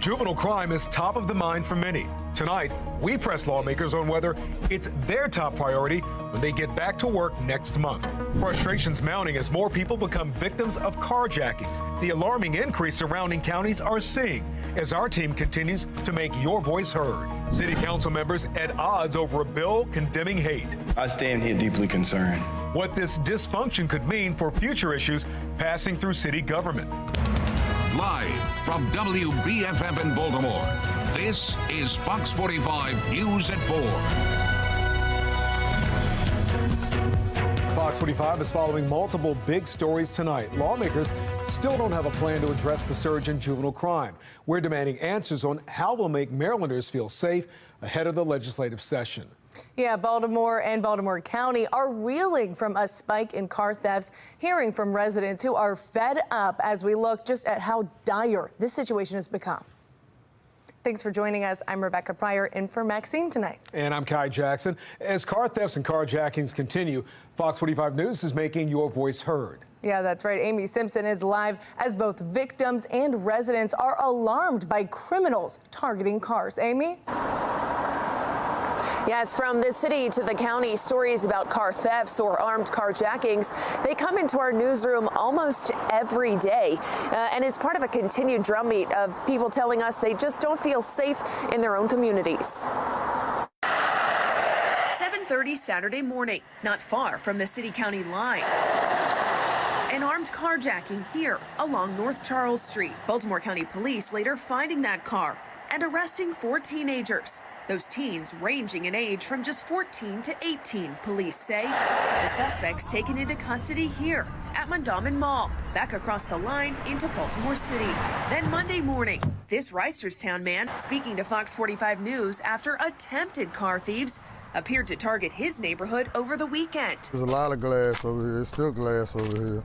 Juvenile crime is top of the mind for many. Tonight, we press lawmakers on whether it's their top priority when they get back to work next month. Frustrations mounting as more people become victims of carjackings. The alarming increase surrounding counties are seeing as our team continues to make your voice heard. City council members at odds over a bill condemning hate. I stand here deeply concerned. What this dysfunction could mean for future issues passing through city government. Live from WBFF in Baltimore, this is Fox 45 News at 4. Fox 45 is following multiple big stories tonight. Lawmakers still don't have a plan to address the surge in juvenile crime. We're demanding answers on how we'll make Marylanders feel safe ahead of the legislative session. Yeah, Baltimore and Baltimore County are reeling from a spike in car thefts, hearing from residents who are fed up as we look just at how dire this situation has become. Thanks for joining us. I'm Rebecca Pryor in for Maxine tonight. And I'm Kai Jackson. As car thefts and carjackings continue, Fox 45 News is making your voice heard. Yeah, that's right. Amy Simpson is live as both victims and residents are alarmed by criminals targeting cars. Amy? Yes, from the city to the county, stories about car thefts or armed carjackings, they come into our newsroom almost every day. And it's part of a continued drumbeat of people telling us they just don't feel safe in their own communities. 7:30 Saturday morning, not far from the city-county line. An armed carjacking here along North Charles Street. Baltimore County Police later finding that car and arresting 4 teenagers. Those teens ranging in age from just 14 to 18, police say. The suspects taken into custody here at Mondawmin Mall, back across the line into Baltimore City. Then Monday morning, this Reisterstown man speaking to Fox 45 News after attempted car thieves appeared to target his neighborhood over the weekend. There's a lot of glass over here. There's still glass over here.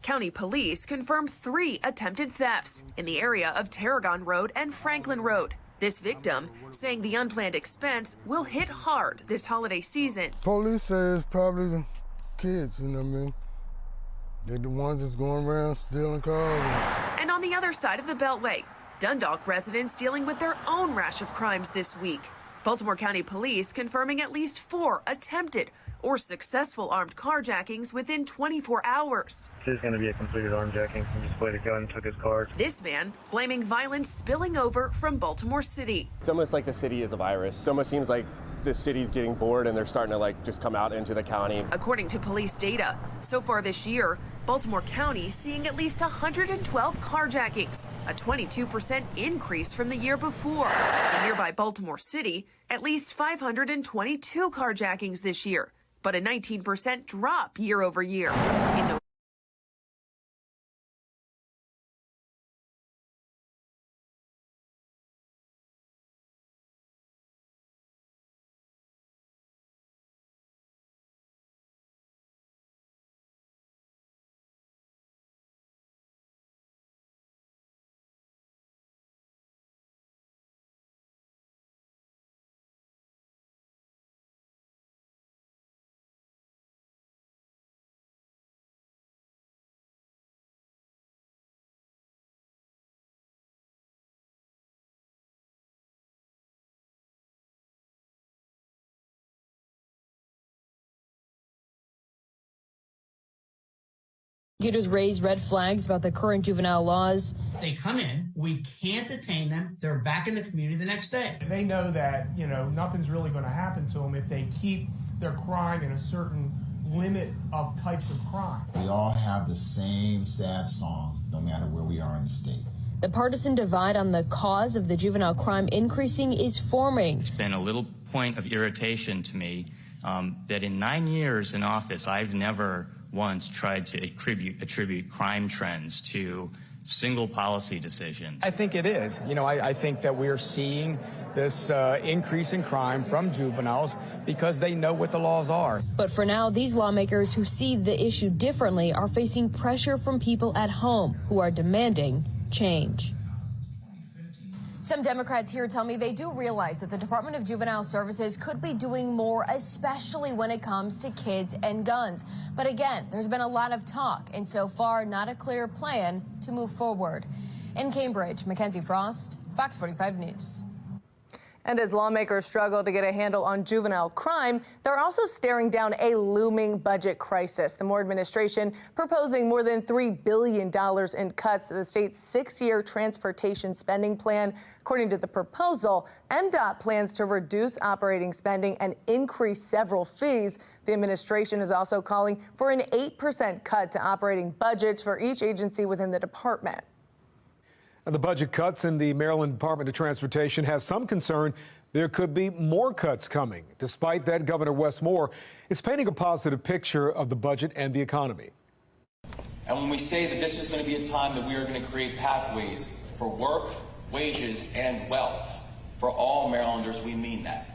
County police confirmed 3 attempted thefts in the area of Tarragon Road and Franklin Road. This victim saying the unplanned expense will hit hard this holiday season. Police say it's probably the kids, you know what I mean? They're the ones that's going around stealing cars. And on the other side of the Beltway, Dundalk residents dealing with their own rash of crimes this week. Baltimore County Police confirming at least 4 attempted or successful armed carjackings within 24 hours. This is going to be a completed armed jacking. He just played a gun and took his car. This man blaming violence spilling over from Baltimore City. It's almost like the city is a virus. It almost seems like the city's getting bored and they're starting to just come out into the county. According to police data, so far this year, Baltimore County seeing at least 112 carjackings, a 22% increase from the year before. In nearby Baltimore City, at least 522 carjackings this year, but a 19% drop year over year. In the Prosecutors raised red flags about the current juvenile laws. They come in, we can't detain them, they're back in the community the next day. They know that, nothing's really going to happen to them if they keep their crime in a certain limit of types of crime. We all have the same sad song, no matter where we are in the state. The partisan divide on the cause of the juvenile crime increasing is forming. It's been a little point of irritation to me that in 9 years in office, I've never once tried to attribute crime trends to single policy decisions. I think it is. I think that we're seeing this increase in crime from juveniles because they know what the laws are. But for now, these lawmakers who see the issue differently are facing pressure from people at home who are demanding change. Some Democrats here tell me they do realize that the Department of Juvenile Services could be doing more, especially when it comes to kids and guns. But again, there's been a lot of talk, and so far, not a clear plan to move forward. In Cambridge, Mackenzie Frost, Fox 45 News. And as lawmakers struggle to get a handle on juvenile crime, they're also staring down a looming budget crisis. The Moore administration proposing more than $3 billion in cuts to the state's 6-year transportation spending plan. According to the proposal, MDOT plans to reduce operating spending and increase several fees. The administration is also calling for an 8% cut to operating budgets for each agency within the department. And the budget cuts in the Maryland Department of Transportation has some concern there could be more cuts coming. Despite that, Governor Wes Moore is painting a positive picture of the budget and the economy. And when we say that this is going to be a time that we are going to create pathways for work, wages, and wealth for all Marylanders, we mean that.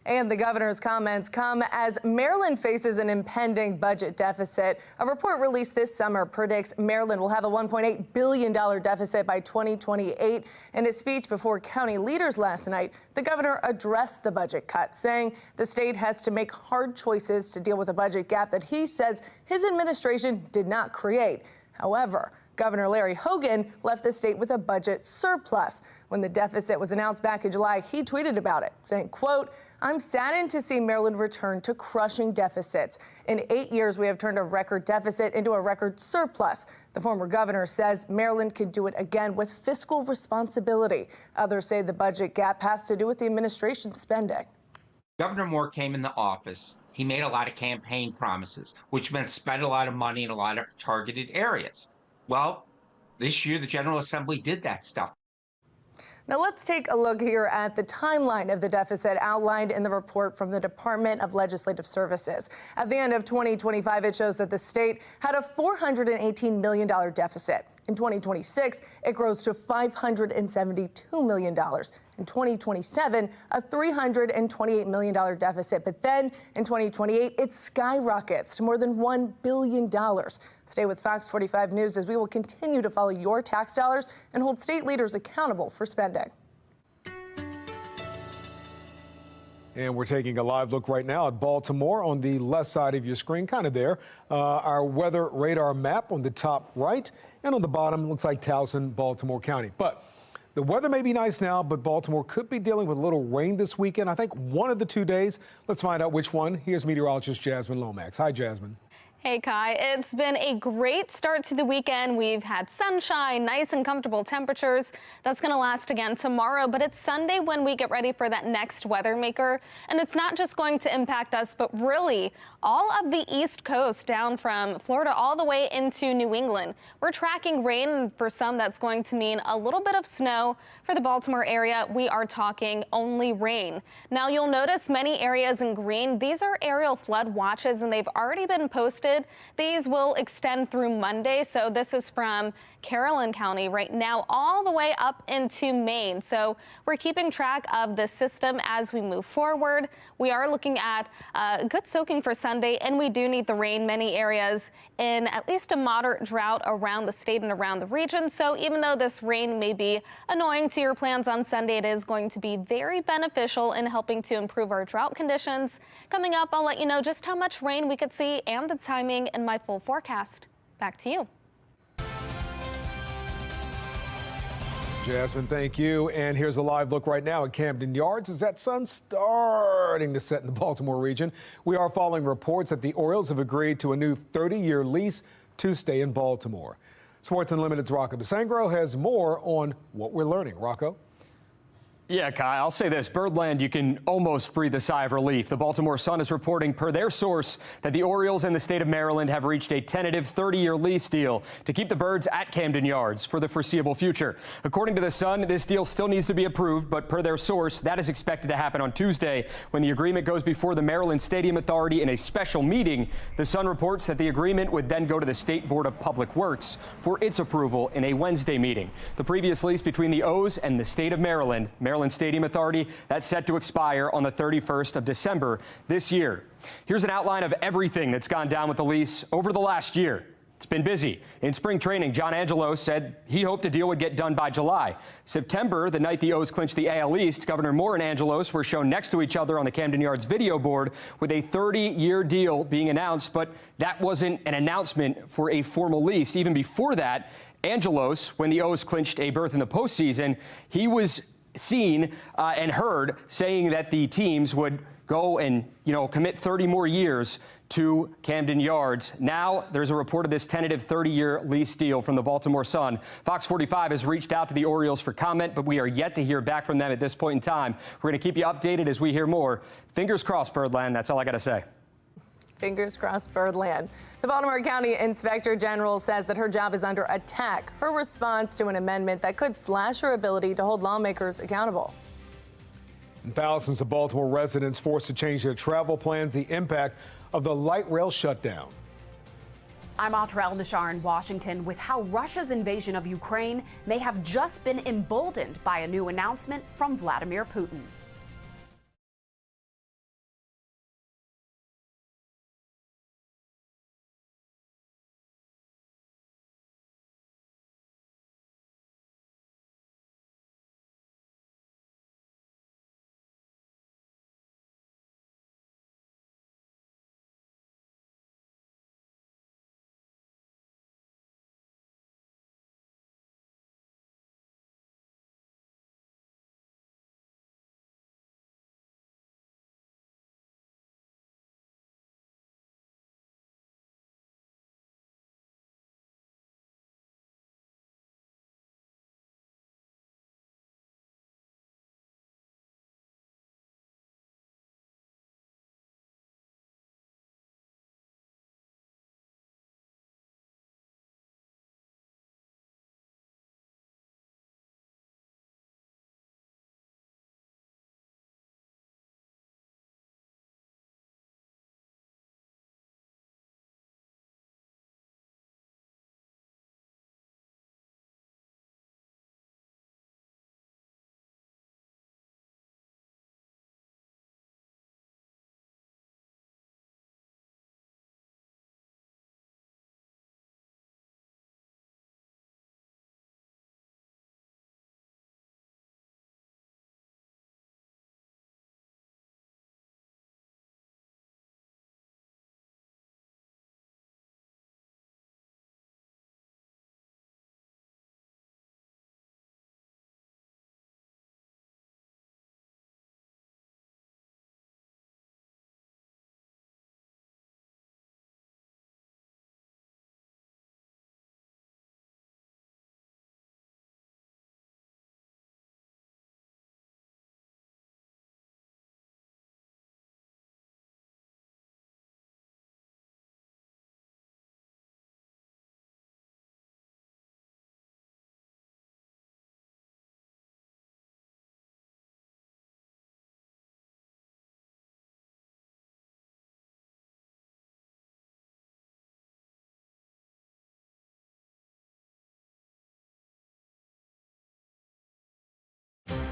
And the governor's comments come as Maryland faces an impending budget deficit. A report released this summer predicts Maryland will have a $1.8 billion deficit by 2028. In his speech before county leaders last night, the governor addressed the budget cuts, saying the state has to make hard choices to deal with a budget gap that he says his administration did not create. However, Governor Larry Hogan left the state with a budget surplus. When the deficit was announced back in July, he tweeted about it, saying, quote, "I'm saddened to see Maryland return to crushing deficits. In 8 years, we have turned a record deficit into a record surplus." The former governor says Maryland could do it again with fiscal responsibility. Others say the budget gap has to do with the administration's spending. Governor Moore came into office. He made a lot of campaign promises, which meant spend a lot of money in a lot of targeted areas. Well, this year, the General Assembly did that stuff. Now let's take a look here at the timeline of the deficit outlined in the report from the Department of Legislative Services. At the end of 2025, it shows that the state had a $418 million deficit. In 2026, it grows to $572 million. In 2027, a $328 million deficit. But then in 2028, it skyrockets to more than $1 billion. Stay with Fox 45 News as we will continue to follow your tax dollars and hold state leaders accountable for spending. And we're taking a live look right now at Baltimore on the left side of your screen, kind of there. Our weather radar map on the top right, and on the bottom looks like Towson, Baltimore County. But the weather may be nice now, but Baltimore could be dealing with a little rain this weekend. I think one of the 2 days. Let's find out which one. Here's meteorologist Jasmine Lomax. Hi, Jasmine. Hey, Kai. It's been a great start to the weekend. We've had sunshine, nice and comfortable temperatures. That's going to last again tomorrow, but it's Sunday when we get ready for that next weather maker. And it's not just going to impact us, but really all of the East Coast down from Florida all the way into New England. We're tracking rain, and for some that's going to mean a little bit of snow. For the Baltimore area, we are talking only rain. Now you'll notice many areas in green. These are aerial flood watches, and they've already been posted. These will extend through Monday. So this is from Caroline County right now all the way up into Maine. So we're keeping track of the system as we move forward. We are looking at good soaking for Sunday, and we do need the rain. Many areas in at least a moderate drought around the state and around the region. So even though this rain may be annoying to your plans on Sunday, it is going to be very beneficial in helping to improve our drought conditions. Coming up, I'll let you know just how much rain we could see and the timing in my full forecast. Back to you. Jasmine, thank you. And here's a live look right now at Camden Yards as that sun's starting to set in the Baltimore region. We are following reports that the Orioles have agreed to a new 30-year lease to stay in Baltimore. Sports Unlimited's Rocco DeSangro has more on what we're learning. Rocco? Yeah, Kai, I'll say this. Birdland, you can almost breathe a sigh of relief. The Baltimore Sun is reporting, per their source, that the Orioles and the state of Maryland have reached a tentative 30-year lease deal to keep the Birds at Camden Yards for the foreseeable future. According to the Sun, this deal still needs to be approved, but per their source, that is expected to happen on Tuesday when the agreement goes before the Maryland Stadium Authority in a special meeting. The Sun reports that the agreement would then go to the State Board of Public Works for its approval in a Wednesday meeting. The previous lease between the O's and the state of Maryland Stadium Authority, that's set to expire on the 31st of December this year. Here's an outline of everything that's gone down with the lease over the last year. It's been busy. In spring training, John Angelos said he hoped a deal would get done by July. September, the night the O's clinched the AL East, Governor Moore and Angelos were shown next to each other on the Camden Yards video board with a 30-year deal being announced, but that wasn't an announcement for a formal lease. Even before that, Angelos, when the O's clinched a berth in the postseason, he was seen and heard saying that the teams would go and, commit 30 more years to Camden Yards. Now there's a report of this tentative 30-year lease deal from the Baltimore Sun. FOX45 has reached out to the Orioles for comment, but we are yet to hear back from them at this point in time. We're going to keep you updated as we hear more. Fingers crossed, Birdland. That's all I got to say. Fingers crossed, Birdland. The Baltimore County Inspector General says that her job is under attack. Her response to an amendment that could slash her ability to hold lawmakers accountable. Thousands of Baltimore residents forced to change their travel plans, the impact of the light rail shutdown. I'm Audrell Nashar in Washington with how Russia's invasion of Ukraine may have just been emboldened by a new announcement from Vladimir Putin.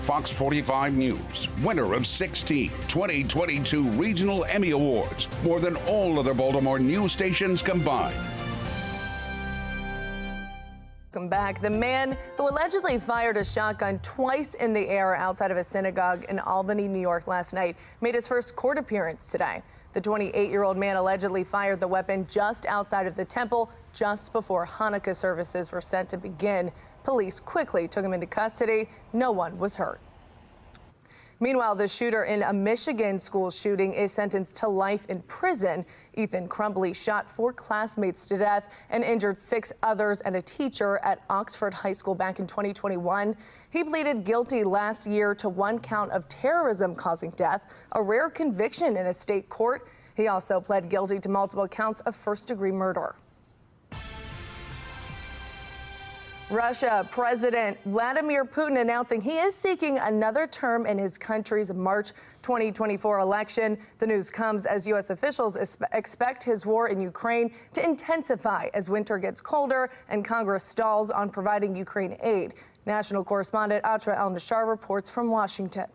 Fox 45 News, winner of 16 2022 Regional Emmy Awards, more than all other Baltimore news stations combined. Welcome back. The man who allegedly fired a shotgun twice in the air outside of a synagogue in Albany, New York last night made his first court appearance today. The 28-year-old man allegedly fired the weapon just outside of the temple just before Hanukkah services were set to begin. Police quickly took him into custody. No one was hurt. Meanwhile, the shooter in a Michigan school shooting is sentenced to life in prison. Ethan Crumbly shot 4 classmates to death and injured 6 others and a teacher at Oxford High School back in 2021. He pleaded guilty last year to 1 count of terrorism causing death, a rare conviction in a state court. He also pled guilty to multiple counts of first-degree murder. Russia President Vladimir Putin announcing he is seeking another term in his country's March 2024 election. The news comes as U.S. officials expect his war in Ukraine to intensify as winter gets colder and Congress stalls on providing Ukraine aid. National correspondent Audrell Nashar reports from Washington.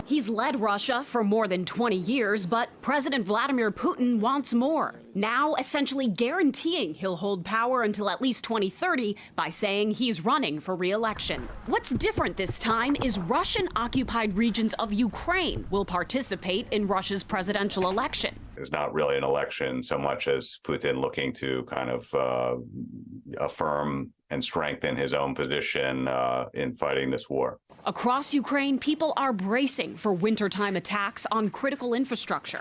He's led Russia for more than 20 years, but President Vladimir Putin wants more. Now, essentially guaranteeing he'll hold power until at least 2030 by saying he's running for re-election. What's different this time is Russian-occupied regions of Ukraine will participate in Russia's presidential election. It's not really an election so much as Putin looking to kind of affirm and strengthen his own position in fighting this war. Across Ukraine, people are bracing for wintertime attacks on critical infrastructure.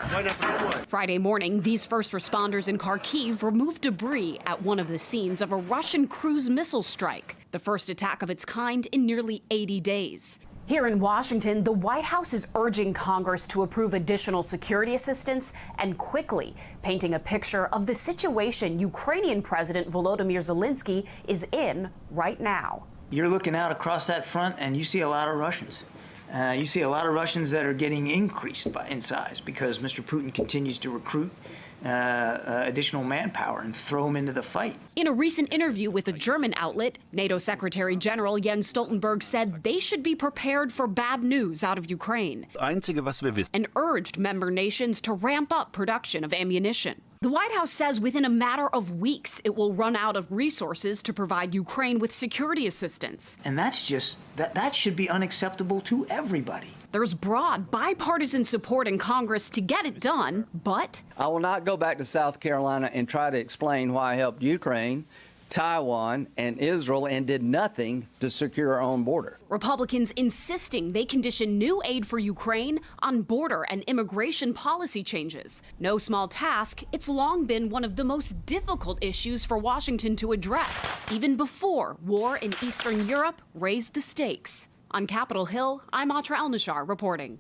Friday morning, these first responders in Kharkiv removed debris at one of the scenes of a Russian cruise missile strike, the first attack of its kind in nearly 80 days. Here in Washington, the White House is urging Congress to approve additional security assistance and quickly, painting a picture of the situation Ukrainian President Volodymyr Zelensky is in right now. You're looking out across that front and you see a lot of Russians. You see a lot of Russians that are getting increased in size because Mr. Putin continues to recruit additional manpower and throw them into the fight. In a recent interview with a German outlet, NATO Secretary General Jens Stoltenberg said they should be prepared for bad news out of Ukraine and urged member nations to ramp up production of ammunition. The White House says within a matter of weeks it will run out of resources to provide Ukraine with security assistance. And that's just, that should be unacceptable to everybody. There's broad bipartisan support in Congress to get it done, but I will not go back to South Carolina and try to explain why I helped Ukraine, Taiwan, and Israel and did nothing to secure our own border. Republicans insisting they condition new aid for Ukraine on border and immigration policy changes. No small task, it's long been one of the most difficult issues for Washington to address, even before war in Eastern Europe raised the stakes. On Capitol Hill, I'm Atra El-Nashar reporting.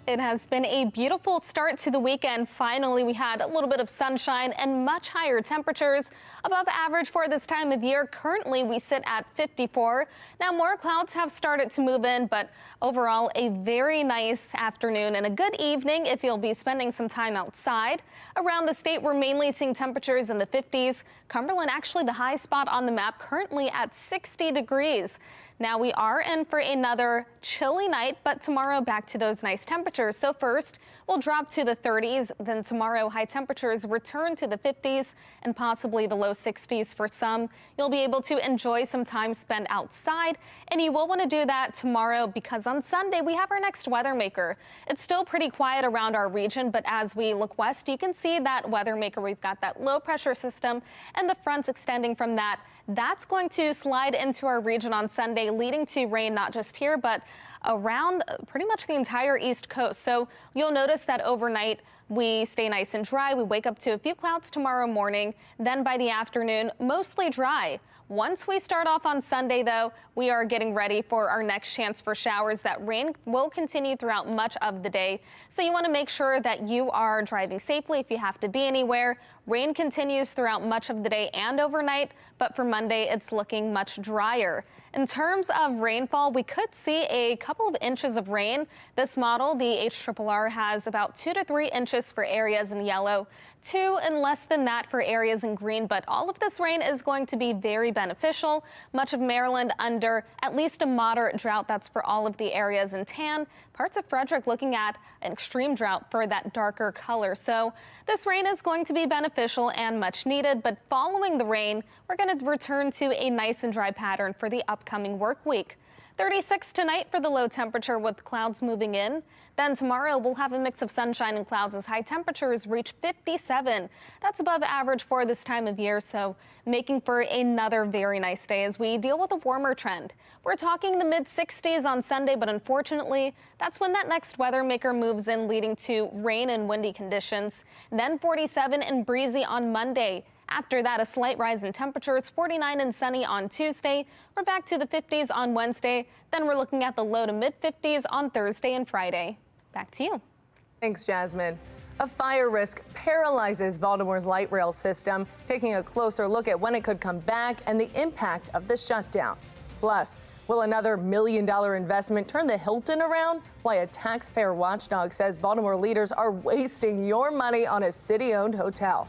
It has been a beautiful start to the weekend. Finally, we had a little bit of sunshine and much higher temperatures, above average for this time of year. Currently, we sit at 54. Now, more clouds have started to move in, but overall, a very nice afternoon and a good evening if you'll be spending some time outside. Around the state, we're mainly seeing temperatures in the 50s. Cumberland, actually the high spot on the map, currently at 60 degrees. Now we are in for another chilly night, but tomorrow back to those nice temperatures. So first, we'll drop to the 30s. Then tomorrow, high temperatures return to the 50s and possibly the low 60s for some. You'll be able to enjoy some time spent outside, and you will want to do that tomorrow because on Sunday, we have our next weather maker. It's still pretty quiet around our region, but as we look west, you can see that weather maker. We've got that low pressure system and the fronts extending from that. That's going to slide into our region on Sunday, leading to rain not just here, but around pretty much the entire East Coast. So you'll notice that overnight we stay nice and dry. We wake up to a few clouds tomorrow morning. Then by the afternoon, mostly dry. Once we start off on Sunday, though, we are getting ready for our next chance for showers. That rain will continue throughout much of the day. So you want to make sure that you are driving safely if you have to be anywhere. Rain continues throughout much of the day and overnight, but for Monday, it's looking much drier. In terms of rainfall, we could see a couple of inches of rain. This model, the HRRR, has about 2 to 3 inches for areas in yellow, 2 and less than that for areas in green. But all of this rain is going to be very beneficial. Much of Maryland under at least a moderate drought. That's for all of the areas in tan. Parts of Frederick looking at an extreme drought for that darker color. So this rain is going to be beneficial and much needed. But following the rain, we're going to return to a nice and dry pattern for the upcoming work week. 36 tonight for the low temperature with clouds moving in. Then tomorrow we'll have a mix of sunshine and clouds as high temperatures reach 57. That's above average for this time of year, so making for another very nice day as we deal with a warmer trend. We're talking the mid-60s on Sunday, but unfortunately, that's when that next weather maker moves in, leading to rain and windy conditions. Then 47 and breezy on Monday. After that, a slight rise in temperatures, 49 and sunny on Tuesday. We're back to the 50s on Wednesday. Then we're looking at the low to mid 50s on Thursday and Friday. Back to you. Thanks, Jasmine. A fire risk paralyzes Baltimore's light rail system. Taking a closer look at when it could come back and the impact of the shutdown. Plus, will another $1 million investment turn the Hilton around? Why a taxpayer watchdog says Baltimore leaders are wasting your money on a city-owned hotel.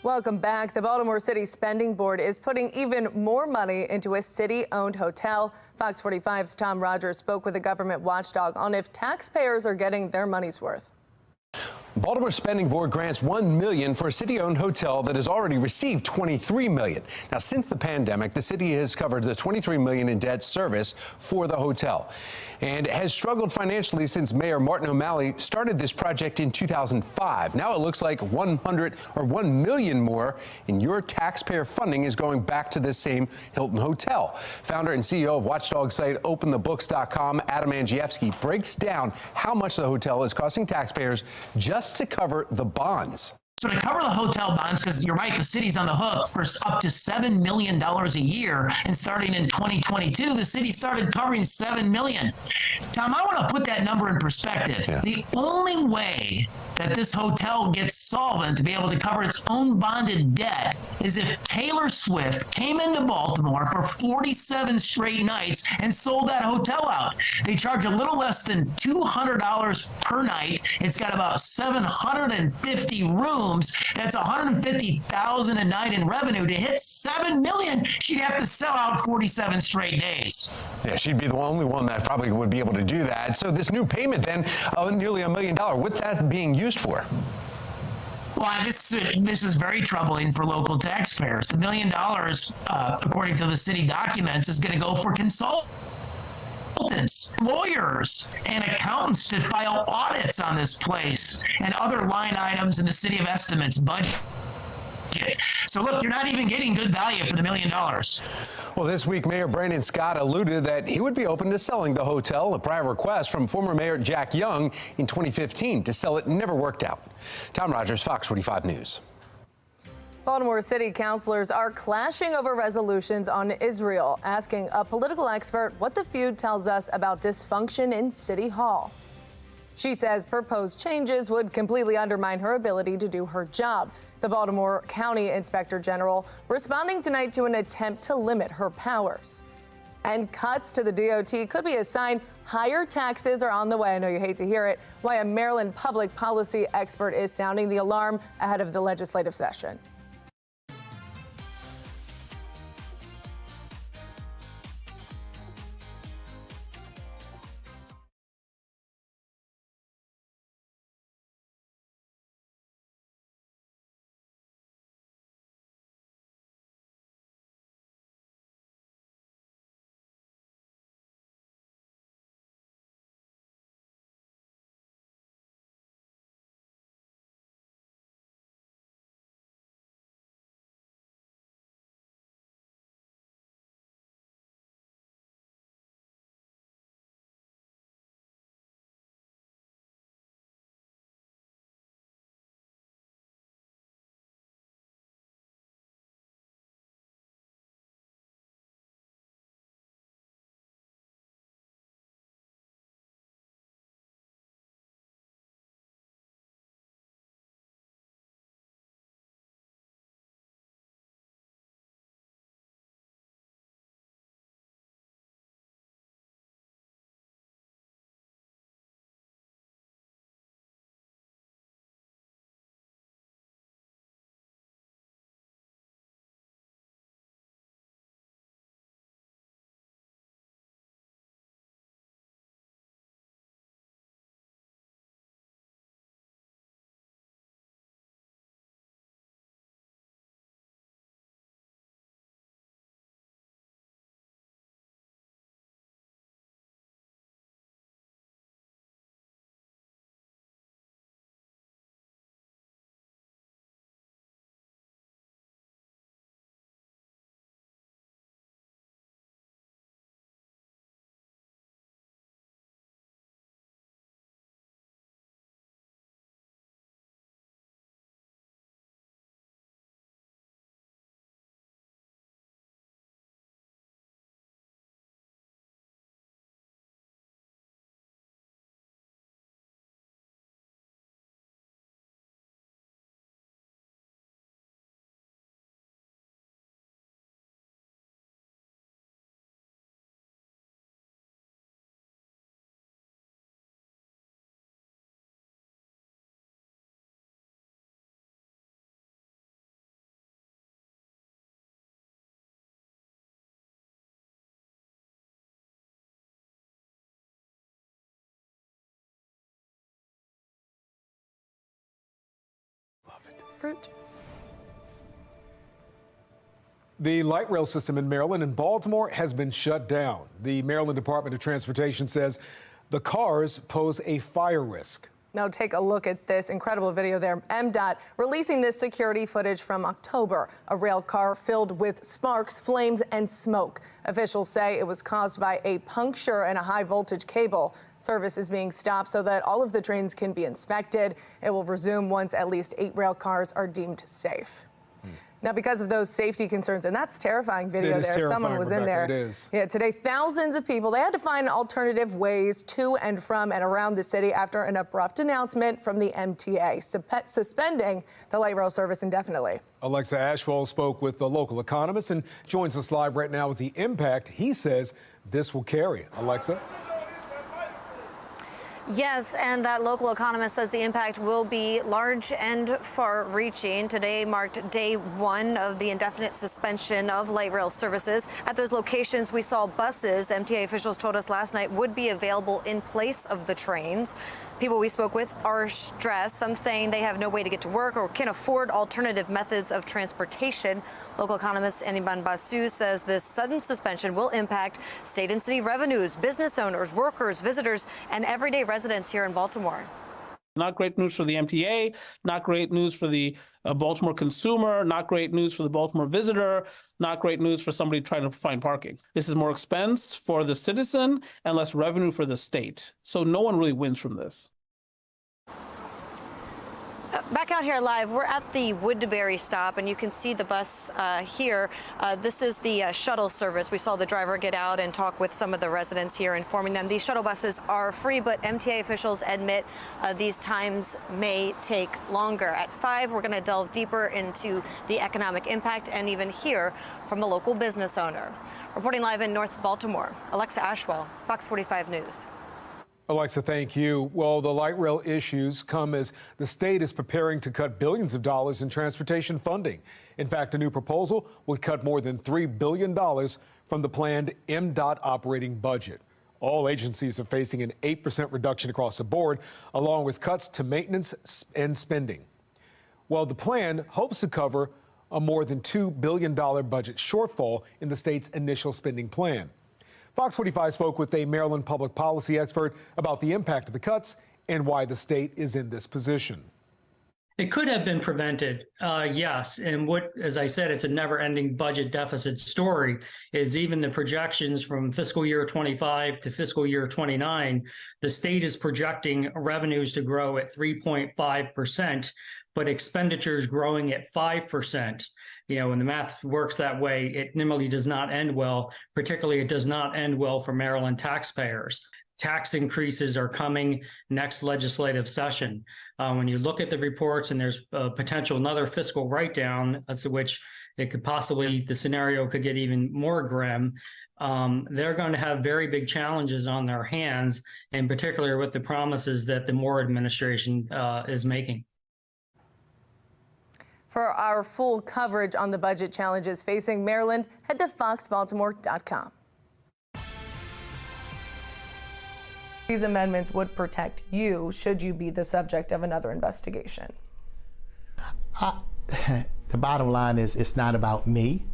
Welcome back. The Baltimore City Spending Board is putting even more money into a city-owned hotel. Fox 45's Tom Rogers spoke with a government watchdog on if taxpayers are getting their money's worth. Baltimore Spending Board grants $1 million for a city-owned hotel that has already received $23 million. Now, since the pandemic, the city has covered the $23 million in debt service for the hotel and has struggled financially since Mayor Martin O'Malley started this project in 2005. Now it looks like $1 million more in your taxpayer funding is going back to this same Hilton hotel. Founder and CEO of watchdog site OpenTheBooks.com, Adam Andrzejewski, breaks down how much the hotel is costing taxpayers just to cover the bonds. So to cover the hotel bonds, because you're right, the city's on the hook for up to $7 million a year, and starting in 2022, the city started covering $7 million. Tom, I want to put that number in perspective. Yeah. The only way that this hotel gets solvent to be able to cover its own bonded debt is if Taylor Swift came into Baltimore for 47 straight nights and sold that hotel out. They charge a little less than $200 per night. It's got about 750 rooms. That's $150,000 a night in revenue. To hit $7 million, she'd have to sell out 47 straight days. Yeah, she'd be the only one that probably would be able to do that. So this new payment then, nearly $1 million, what's that being used for? Well, this is very troubling for local taxpayers. $1 million, according to the city documents, is going to go for consultants, lawyers, and accountants to file audits on this place and other line items in the City of Estimate's budget. So look, you're not even getting good value for the $1 million. Well, this week, Mayor Brandon Scott alluded that he would be open to selling the hotel. A prior request from former Mayor Jack Young in 2015 to sell it never worked out. Tom Rogers, Fox 45 News. Baltimore City councilors are clashing over resolutions on Israel, asking a political expert what the feud tells us about dysfunction in City Hall. She says proposed changes would completely undermine her ability to do her job. The Baltimore County Inspector General responding tonight to an attempt to limit her powers. And cuts to the DOT could be a sign higher taxes are on the way. I know you hate to hear it. Why a Maryland public policy expert is sounding the alarm ahead of the legislative session. fruit. The light rail system in Maryland and Baltimore has been shut down. The Maryland Department of Transportation says the cars pose a fire risk. Now take a look at this incredible video there. MDOT releasing this security footage from October. A rail car filled with sparks, flames, and smoke. Officials say it was caused by a puncture in a high voltage cable. Service is being stopped so that all of the trains can be inspected. It will resume once at least 8 rail cars are deemed safe. Now, because of those safety concerns, and that's terrifying video there. Someone was in there. It is. Yeah, today, thousands of people, they had to find alternative ways to and from and around the city after an abrupt announcement from the MTA, suspending the light rail service indefinitely. Alexa Ashwell spoke with the local economist and joins us live right now with the impact he says this will carry. Alexa? Yes, and that local economist says the impact will be large and far-reaching. Today marked day 1 of the indefinite suspension of light rail services. At those locations, we saw buses, MTA officials told us last night, would be available in place of the trains. People we spoke with are stressed, some saying they have no way to get to work or can afford alternative methods of transportation. Local economist Aniban Basu says this sudden suspension will impact state and city revenues, business owners, workers, visitors, and everyday residents here in Baltimore. Not great news for the MTA, not great news for the Baltimore consumer, not great news for the Baltimore visitor, not great news for somebody trying to find parking. This is more expense for the citizen and less revenue for the state. So no one really wins from this. Back out here live, we're at the Woodbury stop, and you can see the bus here. This is the shuttle service. We saw the driver get out and talk with some of the residents here, informing them these shuttle buses are free, but MTA officials admit these times may take longer. At 5, we're going to delve deeper into the economic impact and even hear from a local business owner. Reporting live in North Baltimore, Alexa Ashwell, Fox 45 News. Alexa, thank you. Well, the light rail issues come as the state is preparing to cut billions of dollars in transportation funding. In fact, a new proposal would cut more than $3 billion from the planned MDOT operating budget. All agencies are facing an 8% reduction across the board, along with cuts to maintenance and spending. Well, the plan hopes to cover a more than $2 billion budget shortfall in the state's initial spending plan. Fox 45 spoke with a Maryland public policy expert about the impact of the cuts and why the state is in this position. It could have been prevented, yes. And what, as I said, it's a never-ending budget deficit story, is even the projections from fiscal year 25 to fiscal year 29, the state is projecting revenues to grow at 3.5%, but expenditures growing at 5%. You know, when the math works that way, it normally does not end well. Particularly, it does not end well for Maryland taxpayers. Tax increases are coming next legislative session. When you look at the reports, and there's potential another fiscal write-down, as to which it could possibly, the scenario could get even more grim. They're going to have very big challenges on their hands, and particularly with the promises that the Moore administration is making. For our full coverage on the budget challenges facing Maryland, head to foxbaltimore.com. These amendments would protect you should you be the subject of another investigation. The bottom line is it's not about me.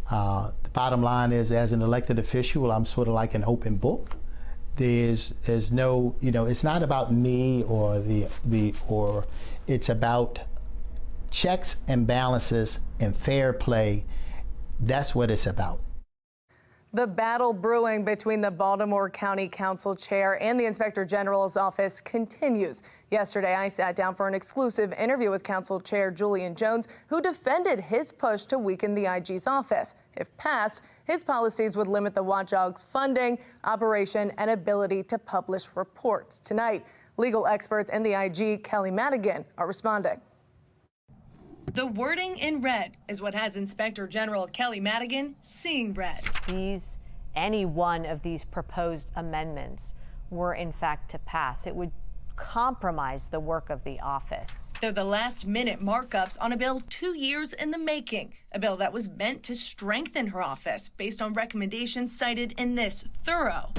The bottom line is, as an elected official, I'm sort of like an open book. There's no, it's not about me or or it's about checks and balances and fair play. That's what it's about. The battle brewing between the Baltimore County Council chair and the Inspector General's office continues. Yesterday, I sat down for an exclusive interview with Council Chair Julian Jones, who defended his push to weaken the IG's office. If passed, his policies would limit the watchdog's funding, operation, and ability to publish reports. Tonight, legal experts and the IG, Kelly Madigan, are responding. The wording in red is what has Inspector General Kelly Madigan seeing red. Any one of these proposed amendments were in fact to pass, it would compromise the work of the office. They're the last-minute markups on a bill 2 years in the making, a bill that was meant to strengthen her office based on recommendations cited in this thorough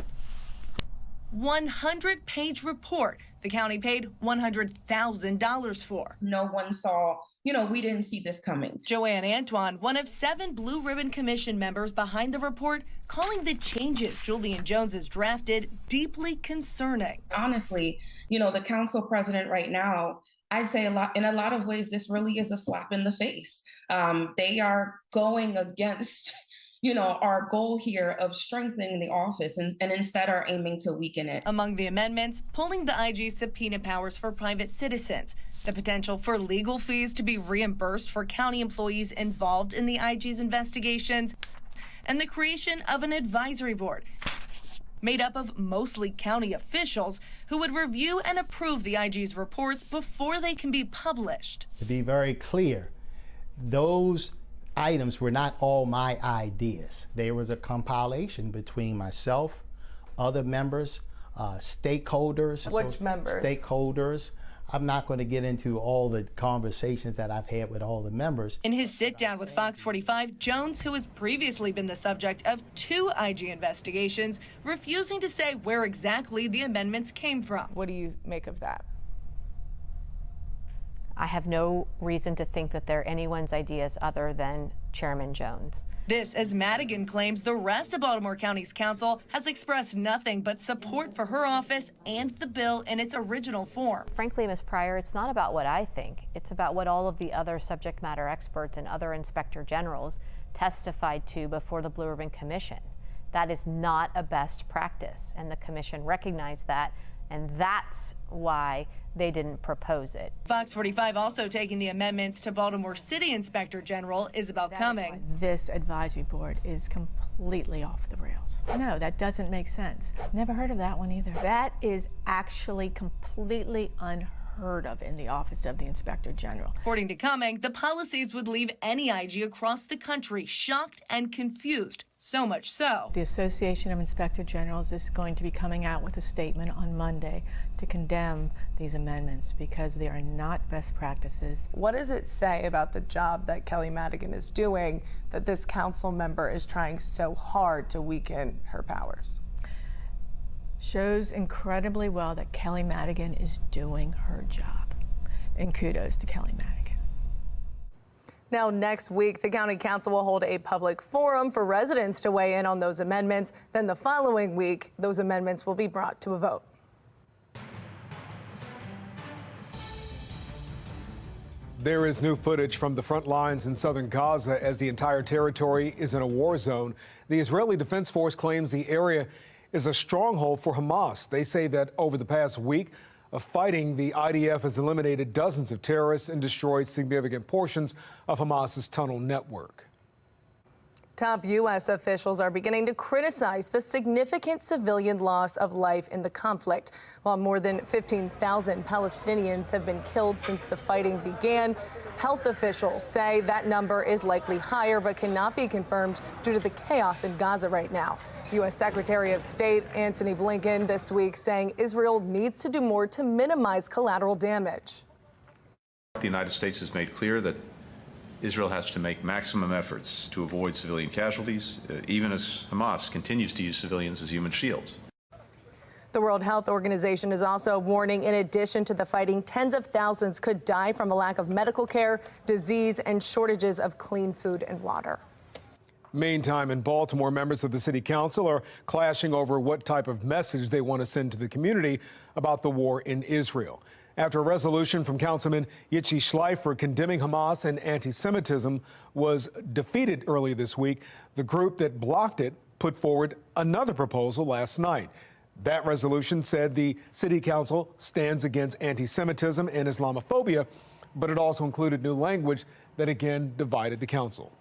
100-page report the county paid $100,000 for. No one saw we didn't see this coming. Joanne Antoine, one of 7 Blue Ribbon Commission members behind the report, calling the changes Julian Jones has drafted deeply concerning. Honestly, the council president right now, I'd say in a lot of ways, this really is a slap in the face. They are going against our goal here of strengthening the office and instead are aiming to weaken it. Among the amendments, pulling the IG's subpoena powers for private citizens, the potential for legal fees to be reimbursed for county employees involved in the IG's investigations, and the creation of an advisory board made up of mostly county officials who would review and approve the IG's reports before they can be published. To be very clear, those items were not all my ideas. There was a compilation between myself, other members, stakeholders. Which members? Stakeholders. I'm not going to get into all the conversations that I've had with all the members. In his sit-down with FOX45, Jones, who has previously been the subject of 2 IG investigations, refusing to say where exactly the amendments came from. What do you make of that? I have no reason to think that they're anyone's ideas other than Chairman Jones. This as Madigan claims the rest of Baltimore County's council has expressed nothing but support for her office and the bill in its original form. Frankly, Ms. Pryor, it's not about what I think. It's about what all of the other subject matter experts and other inspector generals testified to before the Blue Ribbon Commission. That is not a best practice, and the commission recognized that, and that's why they didn't propose it. FOX45 also taking the amendments to Baltimore City Inspector General Isabel Cumming. This advisory board is completely off the rails. No, that doesn't make sense. Never heard of that one either. That is actually completely unheard of in the Office of the Inspector General. According to Cumming, the policies would leave any IG across the country shocked and confused. So much so. The Association of Inspector Generals is going to be coming out with a statement on Monday to condemn these amendments because they are not best practices. What does it say about the job that Kelly Madigan is doing that this council member is trying so hard to weaken her powers? Shows incredibly well that Kelly Madigan is doing her job. And kudos to Kelly Madigan. Now, next week, the County Council will hold a public forum for residents to weigh in on those amendments. Then the following week, those amendments will be brought to a vote. There is new footage from the front lines in southern Gaza as the entire territory is in a war zone. The Israeli Defense Force claims the area is a stronghold for Hamas. They say that over the past week of fighting, the IDF has eliminated dozens of terrorists and destroyed significant portions of Hamas's tunnel network. Top U.S. officials are beginning to criticize the significant civilian loss of life in the conflict. While more than 15,000 Palestinians have been killed since the fighting began, health officials say that number is likely higher but cannot be confirmed due to the chaos in Gaza right now. U.S. Secretary of State Antony Blinken this week saying Israel needs to do more to minimize collateral damage. The United States has made clear that Israel has to make maximum efforts to avoid civilian casualties, even as Hamas continues to use civilians as human shields. The World Health Organization is also warning, in addition to the fighting, tens of thousands could die from a lack of medical care, disease, and shortages of clean food and water. Meantime, in Baltimore, members of the city council are clashing over what type of message they want to send to the community about the war in Israel. After a resolution from Councilman Yitzhak Schleifer condemning Hamas and anti-Semitism was defeated earlier this week, the group that blocked it put forward another proposal last night. That resolution said the city council stands against anti-Semitism and Islamophobia, but it also included new language that again divided the council.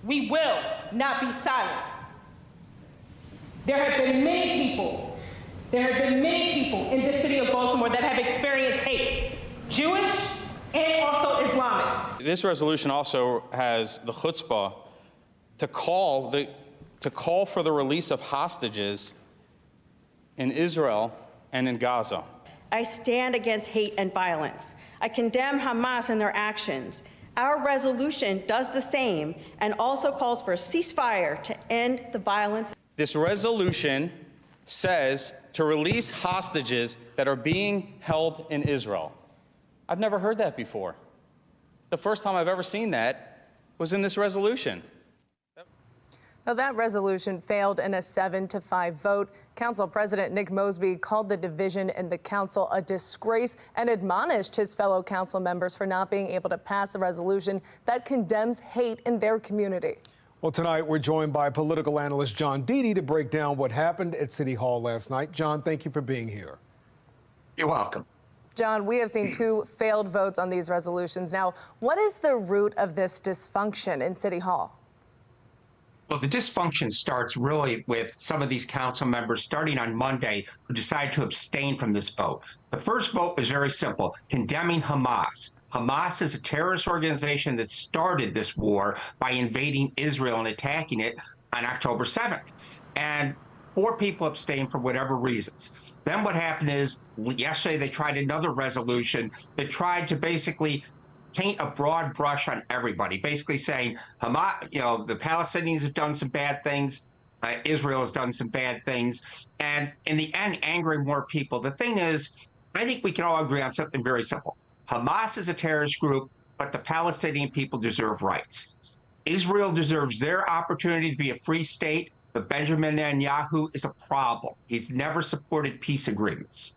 We will not be silent. There have been many people in the city of Baltimore that have experienced hate, Jewish and also Islamic. This resolution also has the chutzpah to call for the release of hostages in Israel and in Gaza. I stand against hate and violence. I condemn Hamas and their actions. Our resolution does the same and also calls for a ceasefire to end the violence. This resolution says to release hostages that are being held in Israel. I've never heard that before. the first time I've ever seen that was in this resolution. Now, that resolution failed in a 7-5 vote. Council President Nick Mosby called the division in the council a disgrace and admonished his fellow council members for not being able to pass a resolution that condemns hate in their community. Well, tonight we're joined by political analyst John Deedy to break down what happened at City Hall last night. John, thank you for being here. You're welcome. John, we have seen 2 failed votes on these resolutions. Now, what is the root of this dysfunction in City Hall? Well, the dysfunction starts really with some of these council members starting on Monday who decided to abstain from this vote. The first vote was very simple, condemning Hamas. Hamas is a terrorist organization that started this war by invading Israel and attacking it on October 7th. And 4 people abstained for whatever reasons. Then what happened is yesterday they tried another resolution that tried to basically paint a broad brush on everybody, basically saying Hamas, the Palestinians have done some bad things, Israel has done some bad things, and in the end, angering more people. The thing is, I think we can all agree on something very simple. Hamas is a terrorist group, but the Palestinian people deserve rights. Israel deserves their opportunity to be a free state, but Benjamin Netanyahu is a problem. He's never supported peace agreements.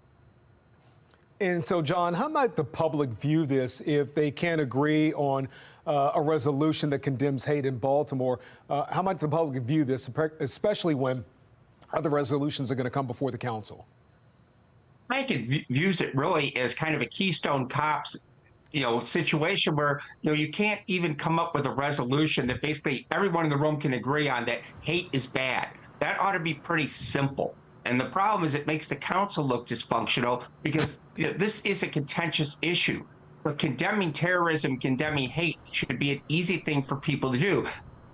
And so, John, how might the public view this if they can't agree on a resolution that condemns hate in Baltimore? How might the public view this, especially when other resolutions are going to come before the council? I think it views it really as kind of a Keystone Cops, situation where, you can't even come up with a resolution that basically everyone in the room can agree on that hate is bad. That ought to be pretty simple. And the problem is it makes the council look dysfunctional because this is a contentious issue. But condemning terrorism, condemning hate should be an easy thing for people to do.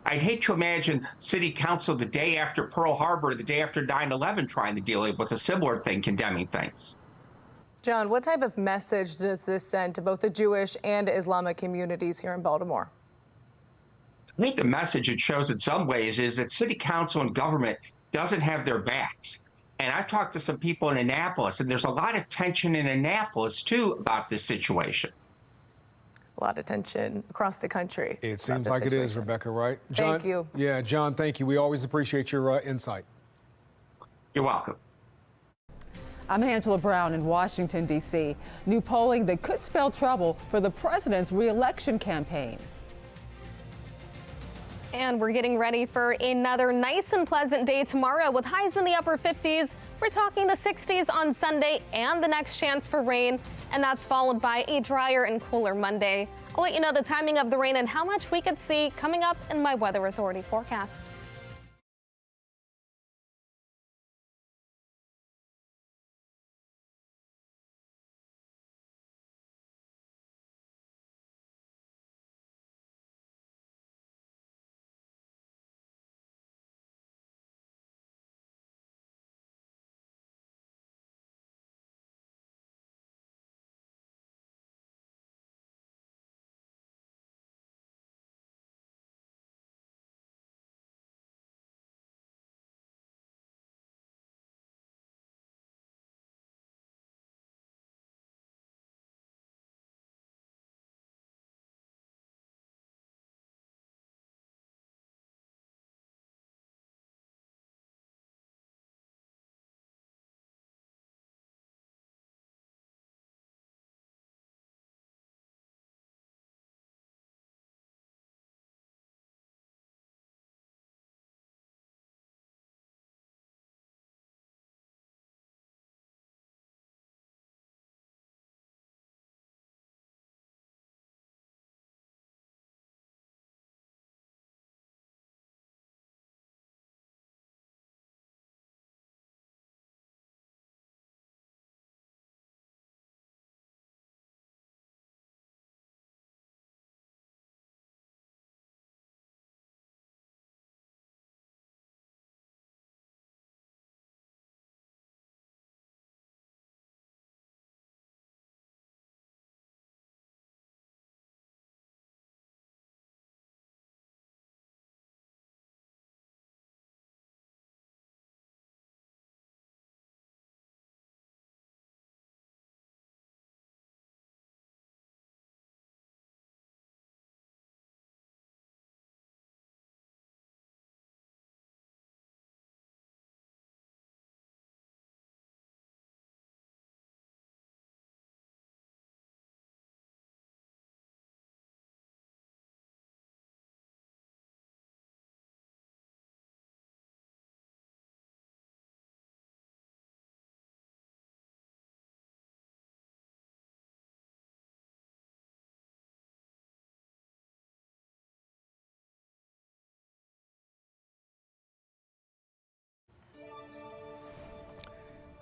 I'd hate to imagine city council the day after Pearl Harbor, the day after 9/11, trying to deal with a similar thing, condemning things. John, what type of message does this send to both the Jewish and Islamic communities here in Baltimore? I think the message it shows in some ways is that city council and government doesn't have their backs. And I've talked to some people in Annapolis, and there's a lot of tension in Annapolis, too, about this situation. A lot of tension across the country. It seems like it is, Rebecca, right? John, thank you. Yeah, John, thank you. We always appreciate your insight. You're welcome. I'm Angela Brown in Washington, D.C. New polling that could spell trouble for the president's re-election campaign. And we're getting ready for another nice and pleasant day tomorrow with highs in the upper 50s. We're talking the 60s on Sunday and the next chance for rain. And that's followed by a drier and cooler Monday. I'll let you know the timing of the rain and how much we could see coming up in my Weather Authority forecast.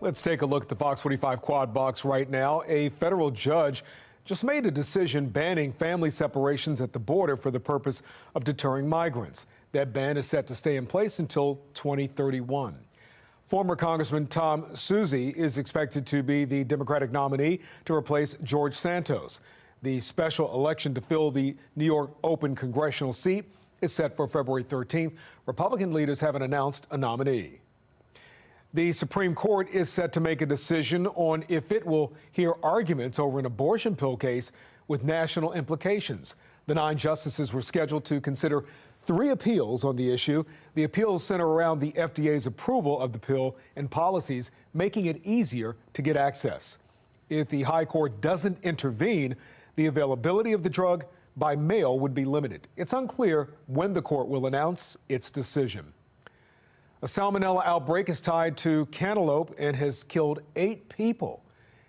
Let's take a look at the Fox 45 quad box right now. A federal judge just made a decision banning family separations at the border for the purpose of deterring migrants. That ban is set to stay in place until 2031. Former Congressman Tom Suozzi is expected to be the Democratic nominee to replace George Santos. The special election to fill the New York open congressional seat is set for February 13th. Republican leaders haven't announced a nominee. The Supreme Court is set to make a decision on if it will hear arguments over an abortion pill case with national implications. The 9 justices were scheduled to consider 3 appeals on the issue. The appeals center around the FDA's approval of the pill and policies, making it easier to get access. If the High Court doesn't intervene, the availability of the drug by mail would be limited. It's unclear when the court will announce its decision. A salmonella outbreak is tied to cantaloupe and has killed 8 people.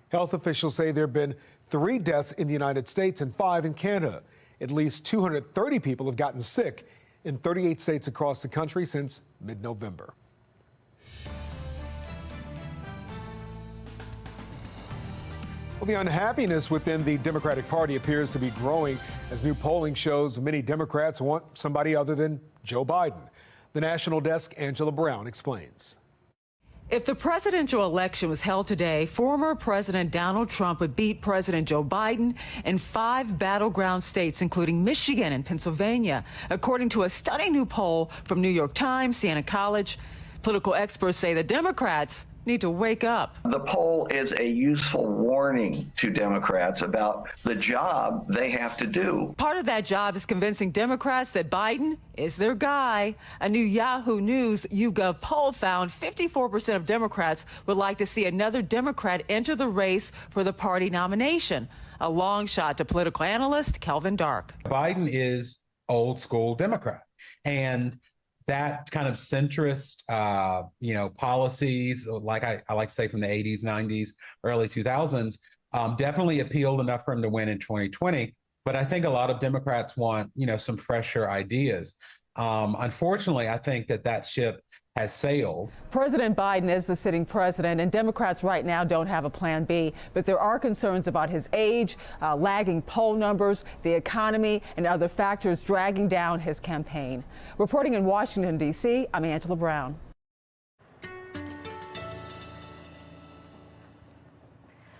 Health officials say there have been 3 deaths in the United States and 5 in Canada. At least 230 people have gotten sick in 38 states across the country since mid-November. Well, the unhappiness within the Democratic Party appears to be growing as new polling shows many Democrats want somebody other than Joe Biden. The National Desk, Angela Brown, explains. If the presidential election was held today, former President Donald Trump would beat President Joe Biden in 5 battleground states, including Michigan and Pennsylvania, according to a stunning new poll from New York Times, Siena College. Political experts say the Democrats need to wake up. The poll is a useful warning to Democrats about the job they have to do. Part of that job is convincing Democrats that Biden is their guy. A new Yahoo News YouGov poll found 54% of Democrats would like to see another Democrat enter the race for the party nomination. A long shot to political analyst Kelvin Dark. Biden is old school Democrat, and that kind of centrist, policies, like I like to say from the 80s, 90s, early 2000s, definitely appealed enough for him to win in 2020. But I think a lot of Democrats want, some fresher ideas. Unfortunately, I think that ship has sailed. President Biden is the sitting president, and Democrats right now don't have a plan B. But there are concerns about his age, lagging poll numbers, the economy, and other factors dragging down his campaign. Reporting in Washington, D.C., I'm Angela Brown.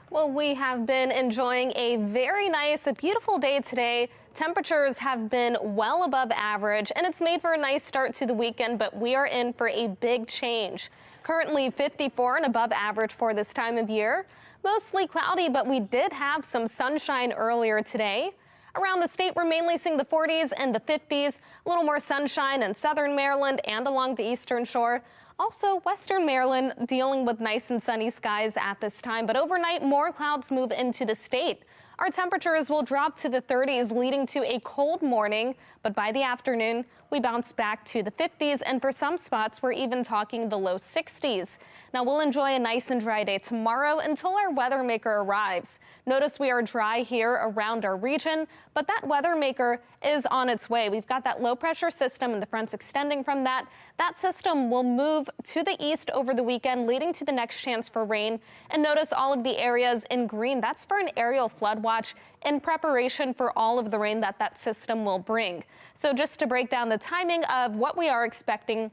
Well, we have been enjoying a very nice, beautiful day today. Temperatures have been well above average, and it's made for a nice start to the weekend, but we are in for a big change. Currently 54 and above average for this time of year. Mostly cloudy, but we did have some sunshine earlier today. Around the state, we're mainly seeing the 40s and the 50s, a little more sunshine in southern Maryland and along the eastern shore. Also, western Maryland dealing with nice and sunny skies at this time, but overnight more clouds move into the state. Our temperatures will drop to the 30s, leading to a cold morning, but by the afternoon, we bounce back to the 50s, and for some spots, we're even talking the low 60s. Now, we'll enjoy a nice and dry day tomorrow until our weather maker arrives. Notice we are dry here around our region, but that weather maker is on its way. We've got that low pressure system and the fronts extending from that. That system will move to the east over the weekend, leading to the next chance for rain. And notice all of the areas in green. That's for an aerial flood watch in preparation for all of the rain that system will bring. So just to break down the timing of what we are expecting,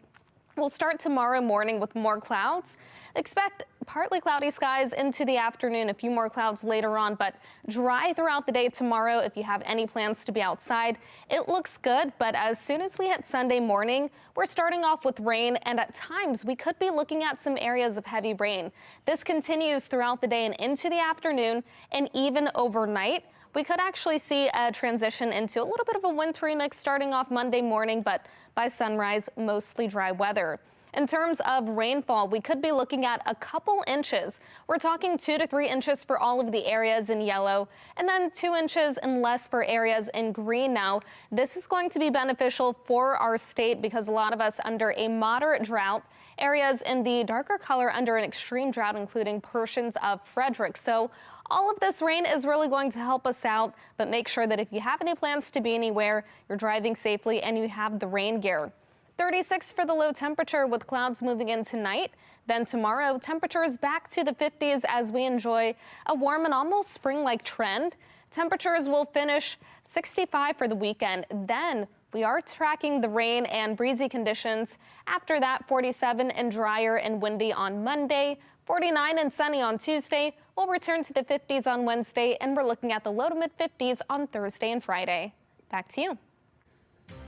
we'll start tomorrow morning with more clouds. Expect partly cloudy skies into the afternoon, a few more clouds later on, but dry throughout the day tomorrow if you have any plans to be outside. It looks good, but as soon as we hit Sunday morning, we're starting off with rain, and at times we could be looking at some areas of heavy rain. This continues throughout the day and into the afternoon, and even overnight. We could actually see a transition into a little bit of a wintry mix starting off Monday morning, but by sunrise, mostly dry weather. In terms of rainfall, we could be looking at a couple inches. We're talking 2 to 3 inches for all of the areas in yellow, and then 2 inches and less for areas in green. Now, this is going to be beneficial for our state because a lot of us under a moderate drought, areas in the darker color under an extreme drought, including portions of Frederick. So all of this rain is really going to help us out, but make sure that if you have any plans to be anywhere, you're driving safely and you have the rain gear. 36 for the low temperature with clouds moving in tonight. Then tomorrow, temperatures back to the 50s as we enjoy a warm and almost spring-like trend. Temperatures will finish 65 for the weekend. Then we are tracking the rain and breezy conditions. After that, 47 and drier and windy on Monday, 49 and sunny on Tuesday. We'll return to the 50s on Wednesday, and we're looking at the low to mid 50s on Thursday and Friday. Back to you.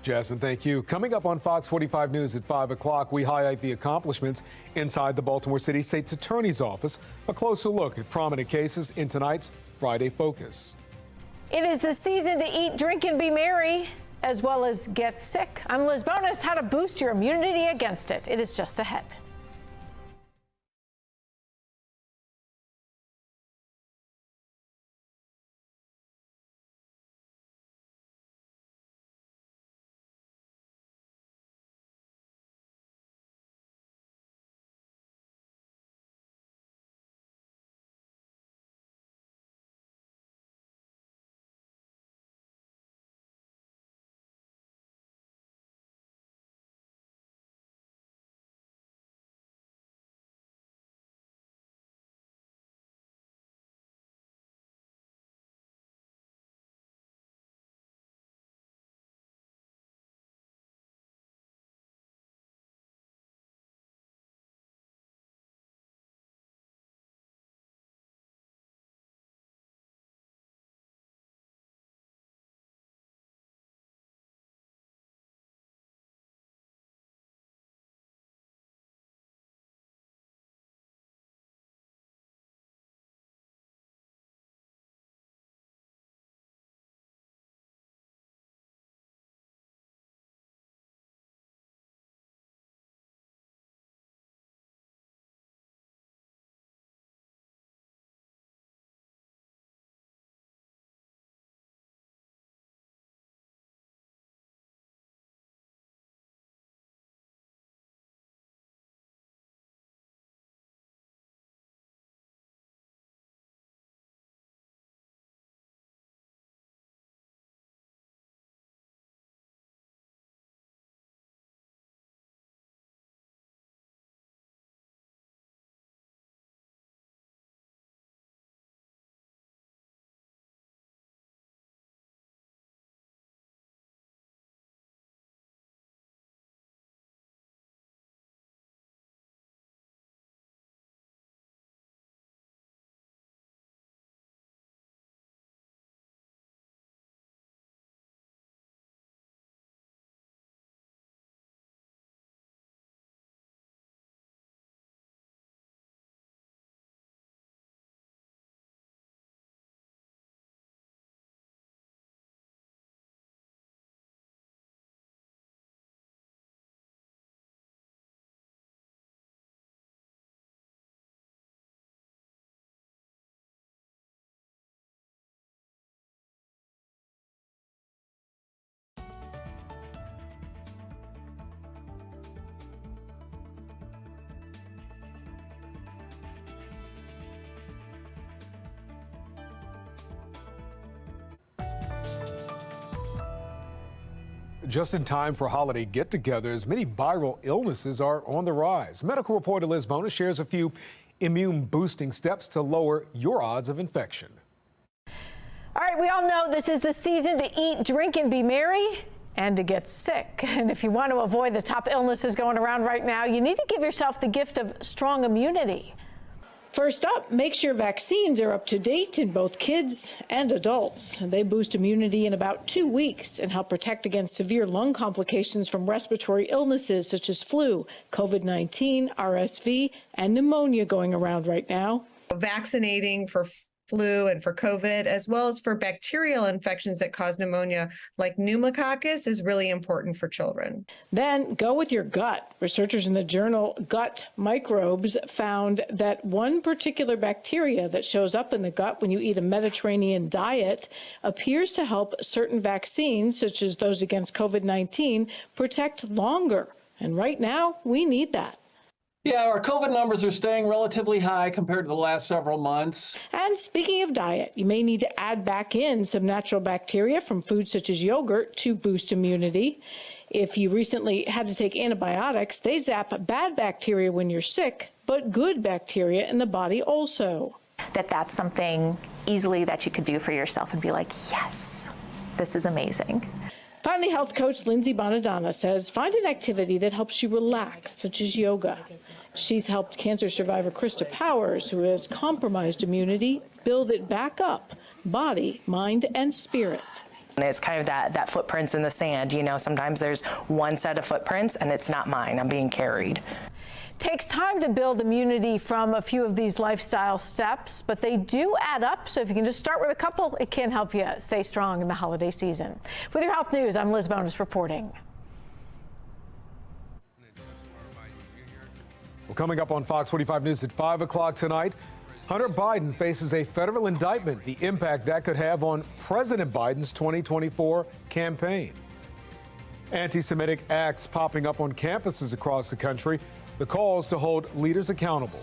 Jasmine, thank you. Coming up on Fox 45 News at 5 o'clock, we highlight the accomplishments inside the Baltimore City State's Attorney's Office. A closer look at prominent cases in tonight's Friday Focus. It is the season to eat, drink, and be merry, as well as get sick. I'm Liz Bonus. How to boost your immunity against it. It is just ahead. Just in time for holiday get-togethers, many viral illnesses are on the rise. Medical reporter Liz Bonus shares a few immune-boosting steps to lower your odds of infection. All right, we all know this is the season to eat, drink, and be merry, and to get sick. And if you want to avoid the top illnesses going around right now, you need to give yourself the gift of strong immunity. First up, make sure vaccines are up to date in both kids and adults. They boost immunity in about 2 weeks and help protect against severe lung complications from respiratory illnesses such as flu, COVID-19, RSV, and pneumonia going around right now. Vaccinating for flu and for COVID, as well as for bacterial infections that cause pneumonia, like pneumococcus, is really important for children. Then go with your gut. Researchers in the journal Gut Microbes found that one particular bacteria that shows up in the gut when you eat a Mediterranean diet appears to help certain vaccines, such as those against COVID-19, protect longer. And right now, we need that. Yeah, our COVID numbers are staying relatively high compared to the last several months. And speaking of diet, you may need to add back in some natural bacteria from foods such as yogurt to boost immunity. If you recently had to take antibiotics, they zap bad bacteria when you're sick, but good bacteria in the body also. That's something easily that you could do for yourself and be like, yes, this is amazing. Finally, health coach Lindsay Bonadonna says find an activity that helps you relax, such as yoga. She's helped cancer survivor Krista Powers, who has compromised immunity, build it back up, body, mind, and spirit. It's kind of that footprints in the sand. You know, sometimes there's one set of footprints and it's not mine. I'm being carried. Takes time to build immunity from a few of these lifestyle steps, but they do add up. So if you can just start with a couple, it can help you stay strong in the holiday season. With your health news, I'm Liz Bonus reporting. Well, coming up on Fox 45 News at 5 o'clock tonight, Hunter Biden faces a federal indictment, the impact that could have on President Biden's 2024 campaign. Anti-Semitic acts popping up on campuses across the country. The calls to hold leaders accountable.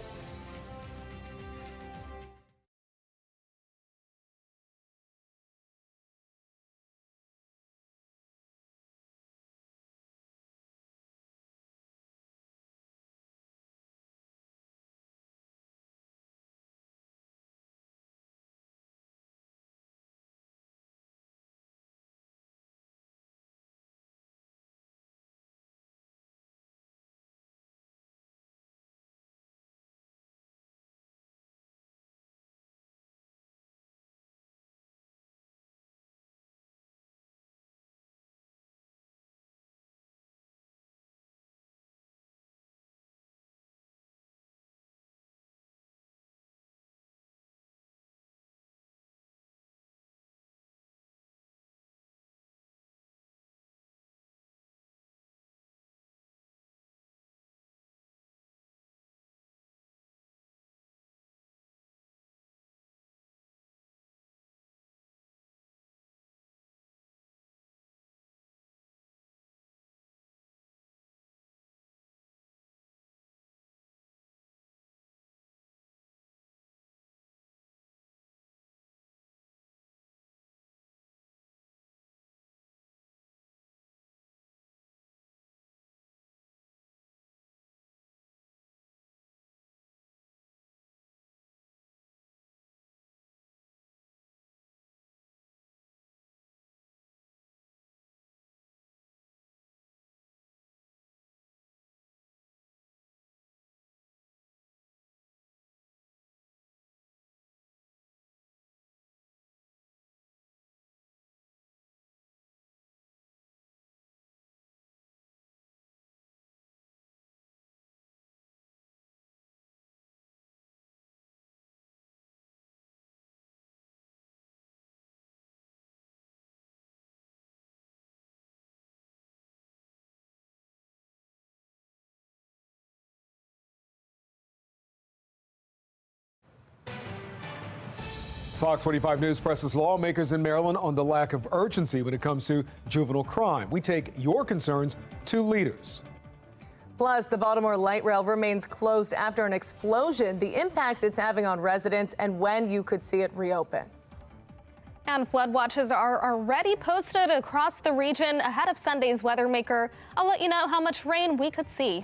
Fox 45 News presses lawmakers in Maryland on the lack of urgency when it comes to juvenile crime. We take your concerns to leaders. Plus, the Baltimore light rail remains closed after an explosion, the impacts it's having on residents, and when you could see it reopen. And flood watches are already posted across the region ahead of Sunday's weather maker. I'll let you know how much rain we could see.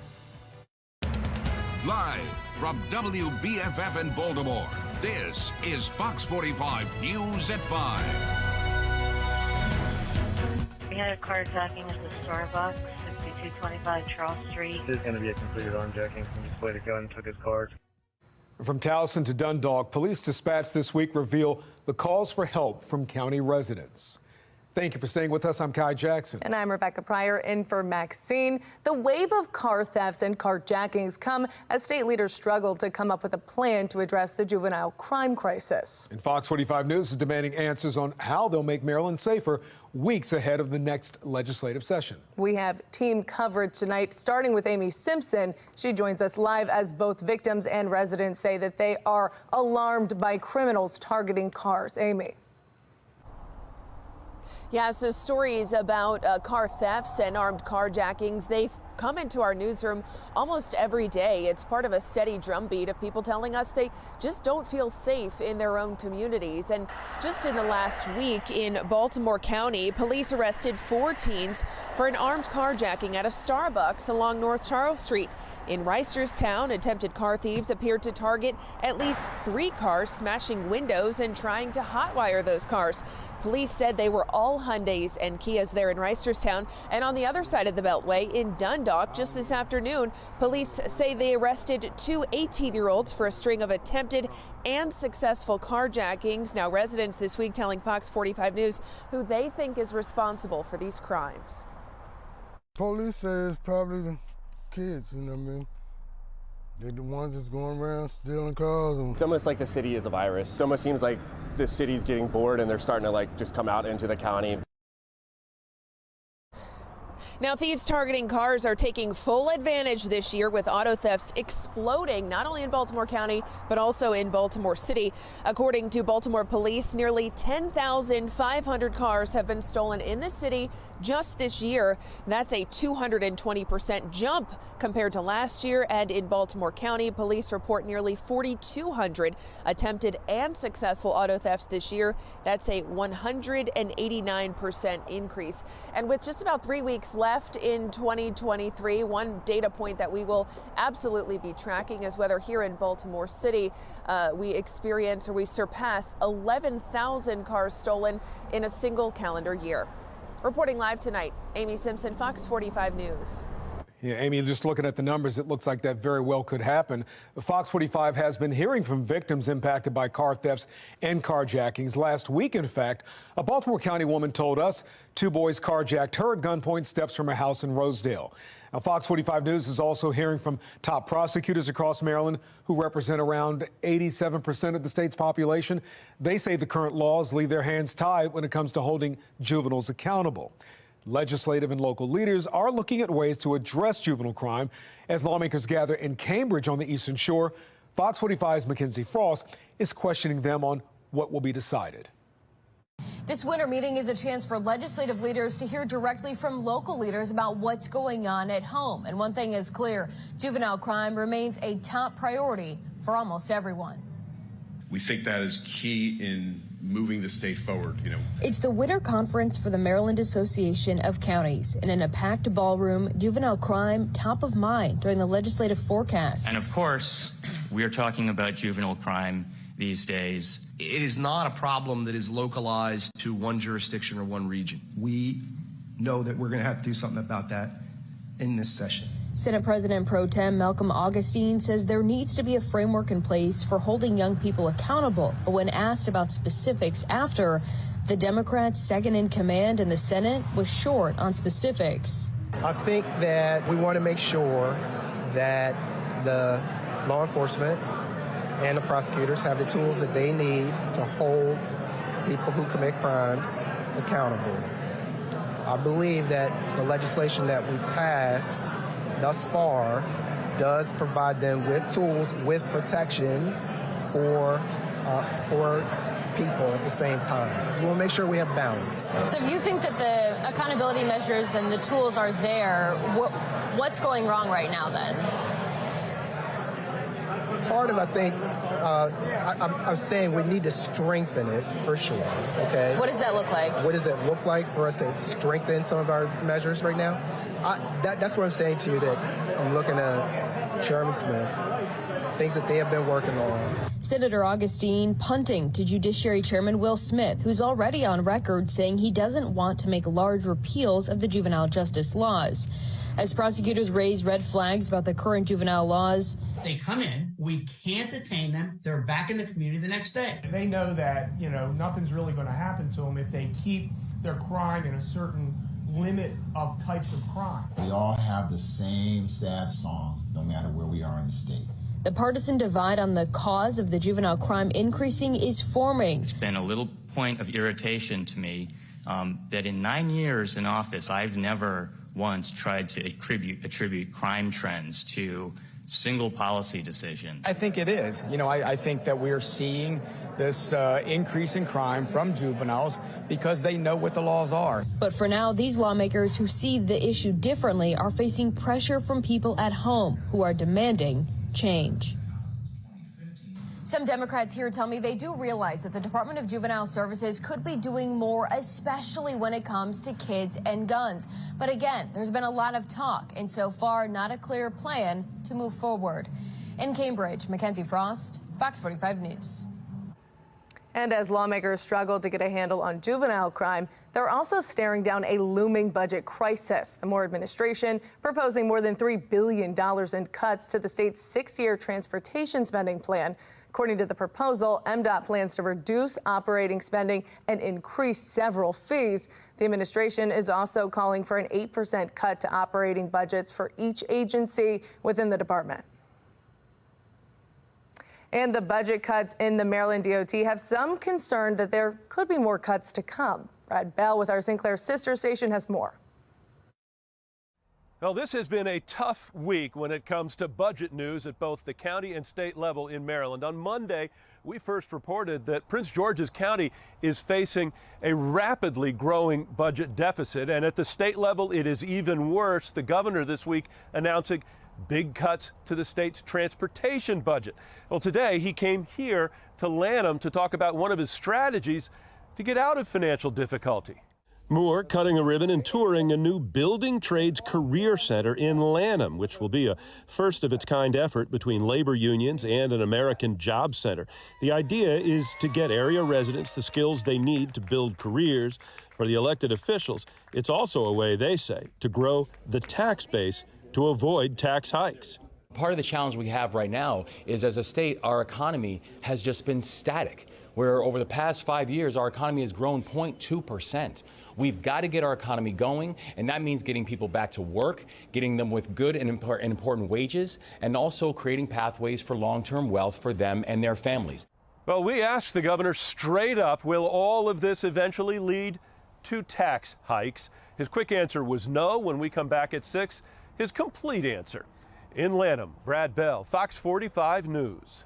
Live from WBFF in Baltimore, this is Fox 45 News at 5. We had a carjacking at the Starbucks, 6225 Charles Street. This is going to be a completed armjacking. He just played a gun and took his card. From Towson to Dundalk, police dispatch this week reveal the calls for help from county residents. Thank you for staying with us. I'm Kai Jackson. And I'm Rebecca Pryor in for Maxine. The wave of car thefts and carjackings come as state leaders struggle to come up with a plan to address the juvenile crime crisis. And Fox 45 News is demanding answers on how they'll make Maryland safer weeks ahead of the next legislative session. We have team coverage tonight, starting with Amy Simpson. She joins us live as both victims and residents say that they are alarmed by criminals targeting cars. Amy. Yeah, so stories about car thefts and armed carjackings, they come into our newsroom almost every day. It's part of a steady drumbeat of people telling us they just don't feel safe in their own communities. And just in the last week in Baltimore County, police arrested 4 teens for an armed carjacking at a Starbucks along North Charles Street. In Reisterstown, attempted car thieves appeared to target at least 3 cars, smashing windows and trying to hotwire those cars. Police said they were all Hyundais and Kias there in Reisterstown. And on the other side of the Beltway in Dundalk just this afternoon, police say they arrested 2 18-year-olds for a string of attempted and successful carjackings. Now, residents this week telling Fox 45 News who they think is responsible for these crimes. Police say it's probably the kids, you know what I mean? They're the ones that's going around stealing cars. It's almost like the city is a virus. It almost seems like the city's getting bored and they're starting to just come out into the county. Now, thieves targeting cars are taking full advantage this year, with auto thefts exploding not only in Baltimore County, but also in Baltimore City. According to Baltimore police, nearly 10,500 cars have been stolen in the city just this year. That's a 220% jump compared to last year. And in Baltimore County, police report nearly 4,200 attempted and successful auto thefts this year. That's a 189% increase. And with just about 3 weeks left in 2023, one data point that we will absolutely be tracking is whether here in Baltimore City we surpass 11,000 cars stolen in a single calendar year. Reporting live tonight, Amy Simpson, Fox 45 News. Yeah, Amy, just looking at the numbers, it looks like that very well could happen. Fox 45 has been hearing from victims impacted by car thefts and carjackings. Last week, in fact, a Baltimore County woman told us 2 boys carjacked her at gunpoint steps from a house in Rosedale. Now, Fox 45 News is also hearing from top prosecutors across Maryland who represent around 87% of the state's population. They say the current laws leave their hands tied when it comes to holding juveniles accountable. Legislative and local leaders are looking at ways to address juvenile crime as lawmakers gather in Cambridge on the Eastern Shore. Fox 45's Mackenzie Frost is questioning them on what will be decided. This winter meeting is a chance for legislative leaders to hear directly from local leaders about what's going on at home. And one thing is clear, juvenile crime remains a top priority for almost everyone. We think that is key in moving the state forward, It's the winter conference for the Maryland Association of Counties. And in a packed ballroom, juvenile crime top of mind during the legislative forecast. And of course, we are talking about juvenile crime these days. It is not a problem that is localized to one jurisdiction or one region. We know that we're going to have to do something about that in this session. Senate President Pro Tem Malcolm Augustine says there needs to be a framework in place for holding young people accountable. But when asked about specifics after, the Democrats' second in command in the Senate was short on specifics. I think that we want to make sure that the law enforcement and the prosecutors have the tools that they need to hold people who commit crimes accountable. I believe that the legislation that we've passed thus far does provide them with tools, with protections for people at the same time. So we'll make sure we have balance. So if you think that the accountability measures and the tools are there, what's going wrong right now then? Part of, I think, I'm saying we need to strengthen it for sure, okay? What does that look like? What does it look like for us to strengthen some of our measures right now? That's what I'm saying to you, that I'm looking at Chairman Smith, things that they have been working on. Senator Augustine punting to Judiciary Chairman Will Smith, who's already on record saying he doesn't want to make large repeals of the juvenile justice laws. As prosecutors raise red flags about the current juvenile laws, they come in, we can't detain them, they're back in the community the next day. They know that, nothing's really going to happen to them if they keep their crime in a certain limit of types of crime. We all have the same sad song, no matter where we are in the state. The partisan divide on the cause of the juvenile crime increasing is forming. It's been a little point of irritation to me that in 9 years in office, I've never once tried to attribute crime trends to single policy decision. I think it is. You know, I think that we're seeing this increase in crime from juveniles because they know what the laws are. But for now, these lawmakers who see the issue differently are facing pressure from people at home who are demanding change. Some Democrats here tell me they do realize that the Department of Juvenile Services could be doing more, especially when it comes to kids and guns. But again, there's been a lot of talk, and so far, not a clear plan to move forward. In Cambridge, Mackenzie Frost, Fox 45 News. And as lawmakers struggle to get a handle on juvenile crime, they're also staring down a looming budget crisis. The Moore administration proposing more than $3 billion in cuts to the state's 6-year transportation spending plan. According to the proposal, MDOT plans to reduce operating spending and increase several fees. The administration is also calling for an 8% cut to operating budgets for each agency within the department. And the budget cuts in the Maryland DOT have some concern that there could be more cuts to come. Brad Bell with our St. Clair sister station has more. Well, this has been a tough week when it comes to budget news at both the county and state level in Maryland. On Monday, we first reported that Prince George's County is facing a rapidly growing budget deficit, and at the state level, it is even worse. The governor this week announcing big cuts to the state's transportation budget. Well, today he came here to Lanham to talk about one of his strategies to get out of financial difficulty. Moore cutting a ribbon and touring a new building trades career center in Lanham, which will be a first-of-its-kind effort between labor unions and an American job center. The idea is to get area residents the skills they need to build careers. For the elected officials, it's also a way, they say, to grow the tax base to avoid tax hikes. Part of the challenge we have right now is, as a state, our economy has just been static, where over the past 5 years, our economy has grown 0.2%. We've got to get our economy going, and that means getting people back to work, getting them with good and important wages, and also creating pathways for long-term wealth for them and their families. Well, we asked the governor straight up, will all of this eventually lead to tax hikes? His quick answer was no. When we come back at 6, his complete answer. In Lanham, Brad Bell, Fox 45 News.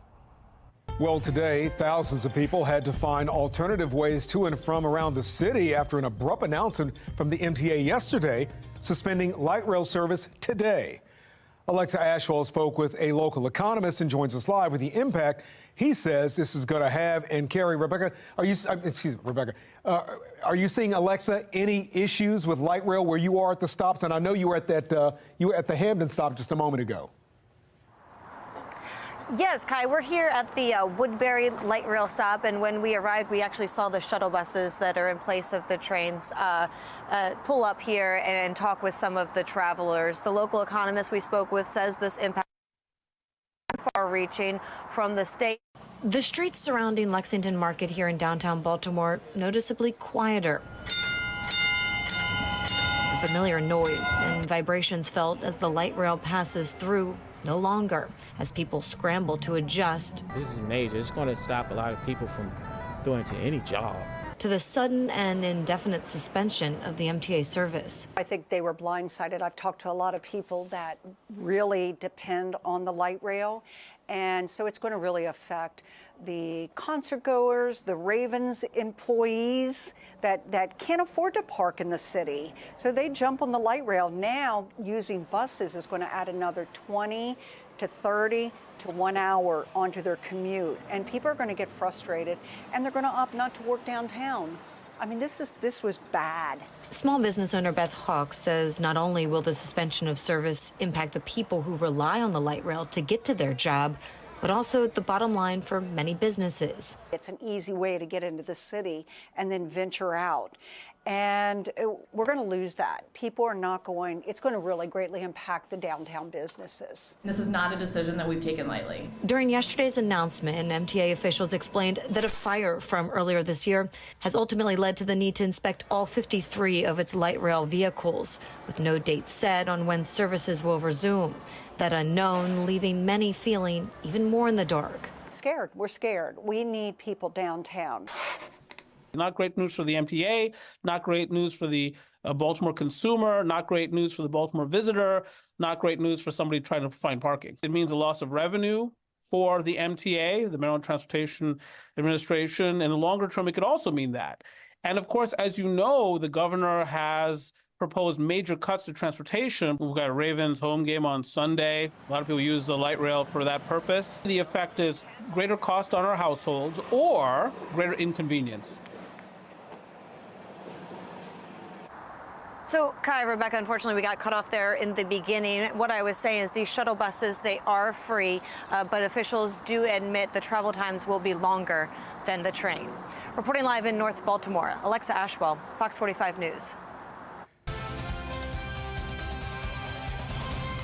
Well, today, thousands of people had to find alternative ways to and from around the city after an abrupt announcement from the MTA yesterday, suspending light rail service today. Alexa Ashwell spoke with a local economist and joins us live with the impact he says this is going to have. And Carrie, Rebecca, are you seeing, Alexa, any issues with light rail where you are at the stops? And I know you were at that you were at the Hamden stop just a moment ago. Yes, Kai, we're here at the Woodbury light rail stop, and when we arrived, we actually saw the shuttle buses that are in place of the trains pull up here and talk with some of the travelers. The local economist we spoke with says this impact is far-reaching from the state. The streets surrounding Lexington Market here in downtown Baltimore noticeably quieter. The familiar noise and vibrations felt as the light rail passes through no longer, as people scramble to adjust. This is major. It's going to stop a lot of people from going to any job. To the sudden and indefinite suspension of the MTA service. I think they were blindsided. I've talked to a lot of people that really depend on the light rail, and so it's going to really affect the concert goers, the Ravens employees that can't afford to park in the city. So they jump on the light rail. Now using buses is going to add another 20 to 30 to 1 hour onto their commute. And people are going to get frustrated, and they're going to opt not to work downtown. I mean, this was bad. Small business owner Beth Hawk says not only will the suspension of service impact the people who rely on the light rail to get to their job, but also the bottom line for many businesses. It's an easy way to get into the city and then venture out. And we're going to lose that. People are not going, it's going to really greatly impact the downtown businesses. This is not a decision that we've taken lightly. During yesterday's announcement, MTA officials explained that a fire from earlier this year has ultimately led to the need to inspect all 53 of its light rail vehicles, with no date set on when services will resume. That unknown leaving many feeling even more in the dark. Scared. We're scared. We need people downtown. Not great news for the MTA, not great news for the Baltimore consumer, not great news for the Baltimore visitor, not great news for somebody trying to find parking. It means a loss of revenue for the MTA, the Maryland Transportation Administration. In the longer term, it could also mean that. And of course, as you know, the governor has proposed major cuts to transportation. We've got a Ravens home game on Sunday. A lot of people use the light rail for that purpose. The effect is greater cost on our households or greater inconvenience. So, Kai, Rebecca, unfortunately, we got cut off there in the beginning. What I was saying is these shuttle buses, they are free, but officials do admit the travel times will be longer than the train. Reporting live in North Baltimore, Alexa Ashwell, Fox 45 News.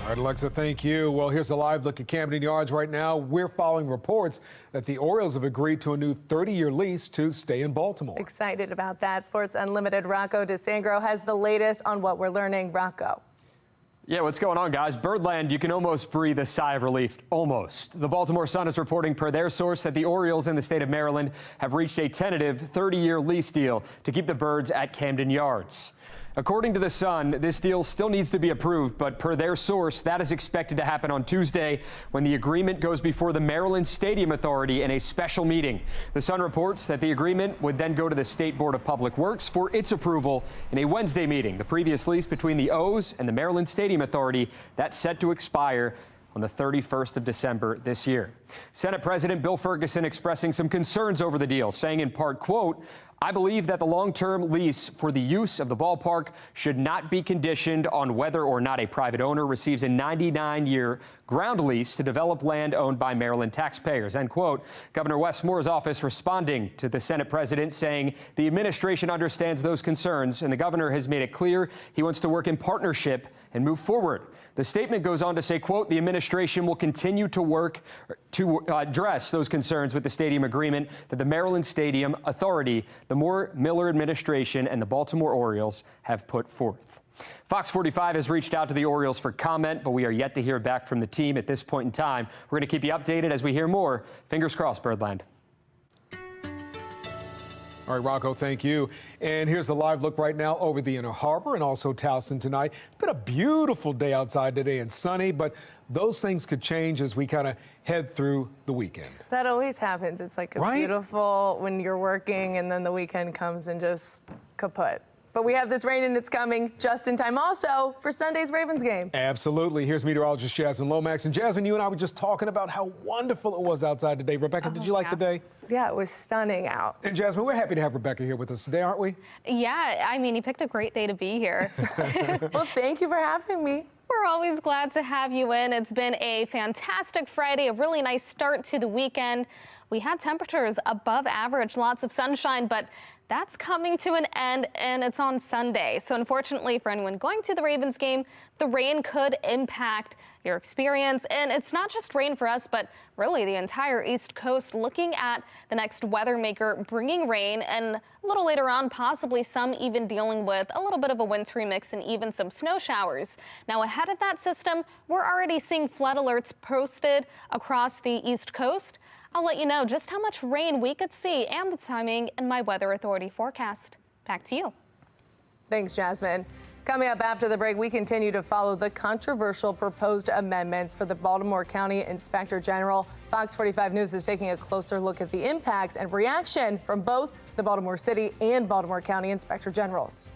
All right, Alexa, thank you. Well, here's a live look at Camden Yards right now. We're following reports that the Orioles have agreed to a new 30-year lease to stay in Baltimore. Excited about that. Sports Unlimited Rocco DeSangro has the latest on what we're learning. Rocco. Yeah, what's going on, guys? Birdland, you can almost breathe a sigh of relief. Almost. The Baltimore Sun is reporting, per their source, that the Orioles in the state of Maryland have reached a tentative 30-year lease deal to keep the Birds at Camden Yards. According to the Sun, this deal still needs to be approved, but per their source, that is expected to happen on Tuesday when the agreement goes before the Maryland Stadium Authority in a special meeting. The Sun reports that the agreement would then go to the State Board of Public Works for its approval in a Wednesday meeting. The previous lease between the O's and the Maryland Stadium Authority, that's set to expire on the 31st of December this year. Senate President Bill Ferguson expressing some concerns over the deal, saying in part, quote, "I believe that the long-term lease for the use of the ballpark should not be conditioned on whether or not a private owner receives a 99-year ground lease to develop land owned by Maryland taxpayers," end quote. Governor Wes Moore's office responding to the Senate president, saying the administration understands those concerns, and the governor has made it clear he wants to work in partnership and move forward. The statement goes on to say, quote, "The administration will continue to work to address those concerns with the stadium agreement that the Maryland Stadium Authority, the Moore Miller administration, and the Baltimore Orioles have put forth." Fox 45 has reached out to the Orioles for comment, but we are yet to hear back from the team at this point in time. We're going to keep you updated as we hear more. Fingers crossed, Birdland. All right, Rocco, thank you. And here's a live look right now over the Inner Harbor and also Towson tonight. Been a beautiful day outside today and sunny, but those things could change as we kind of head through the weekend. That always happens. It's like a beautiful when you're working and then the weekend comes and just kaput. But we have this rain and it's coming just in time also for Sunday's Ravens game. Absolutely. Here's meteorologist Jasmine Lomax. And Jasmine, you and I were just talking about how wonderful it was outside today. Rebecca, did you like the day? Yeah, it was stunning out. And Jasmine, we're happy to have Rebecca here with us today, aren't we? Yeah, I mean, you picked a great day to be here. Well, thank you for having me. We're always glad to have you in. It's been a fantastic Friday, a really nice start to the weekend. We had temperatures above average, lots of sunshine, but that's coming to an end, and it's on Sunday. So unfortunately for anyone going to the Ravens game, the rain could impact your experience. And it's not just rain for us, but really the entire East Coast looking at the next weather maker bringing rain, and a little later on, possibly some even dealing with a little bit of a wintry mix and even some snow showers. Now, ahead of that system, we're already seeing flood alerts posted across the East Coast. I'll let you know just how much rain we could see and the timing in my Weather Authority forecast. Back to you. Thanks, Jasmine. Coming up after the break, we continue to follow the controversial proposed amendments for the Baltimore County Inspector General. Fox 45 News is taking a closer look at the impacts and reaction from both the Baltimore City and Baltimore County Inspector Generals.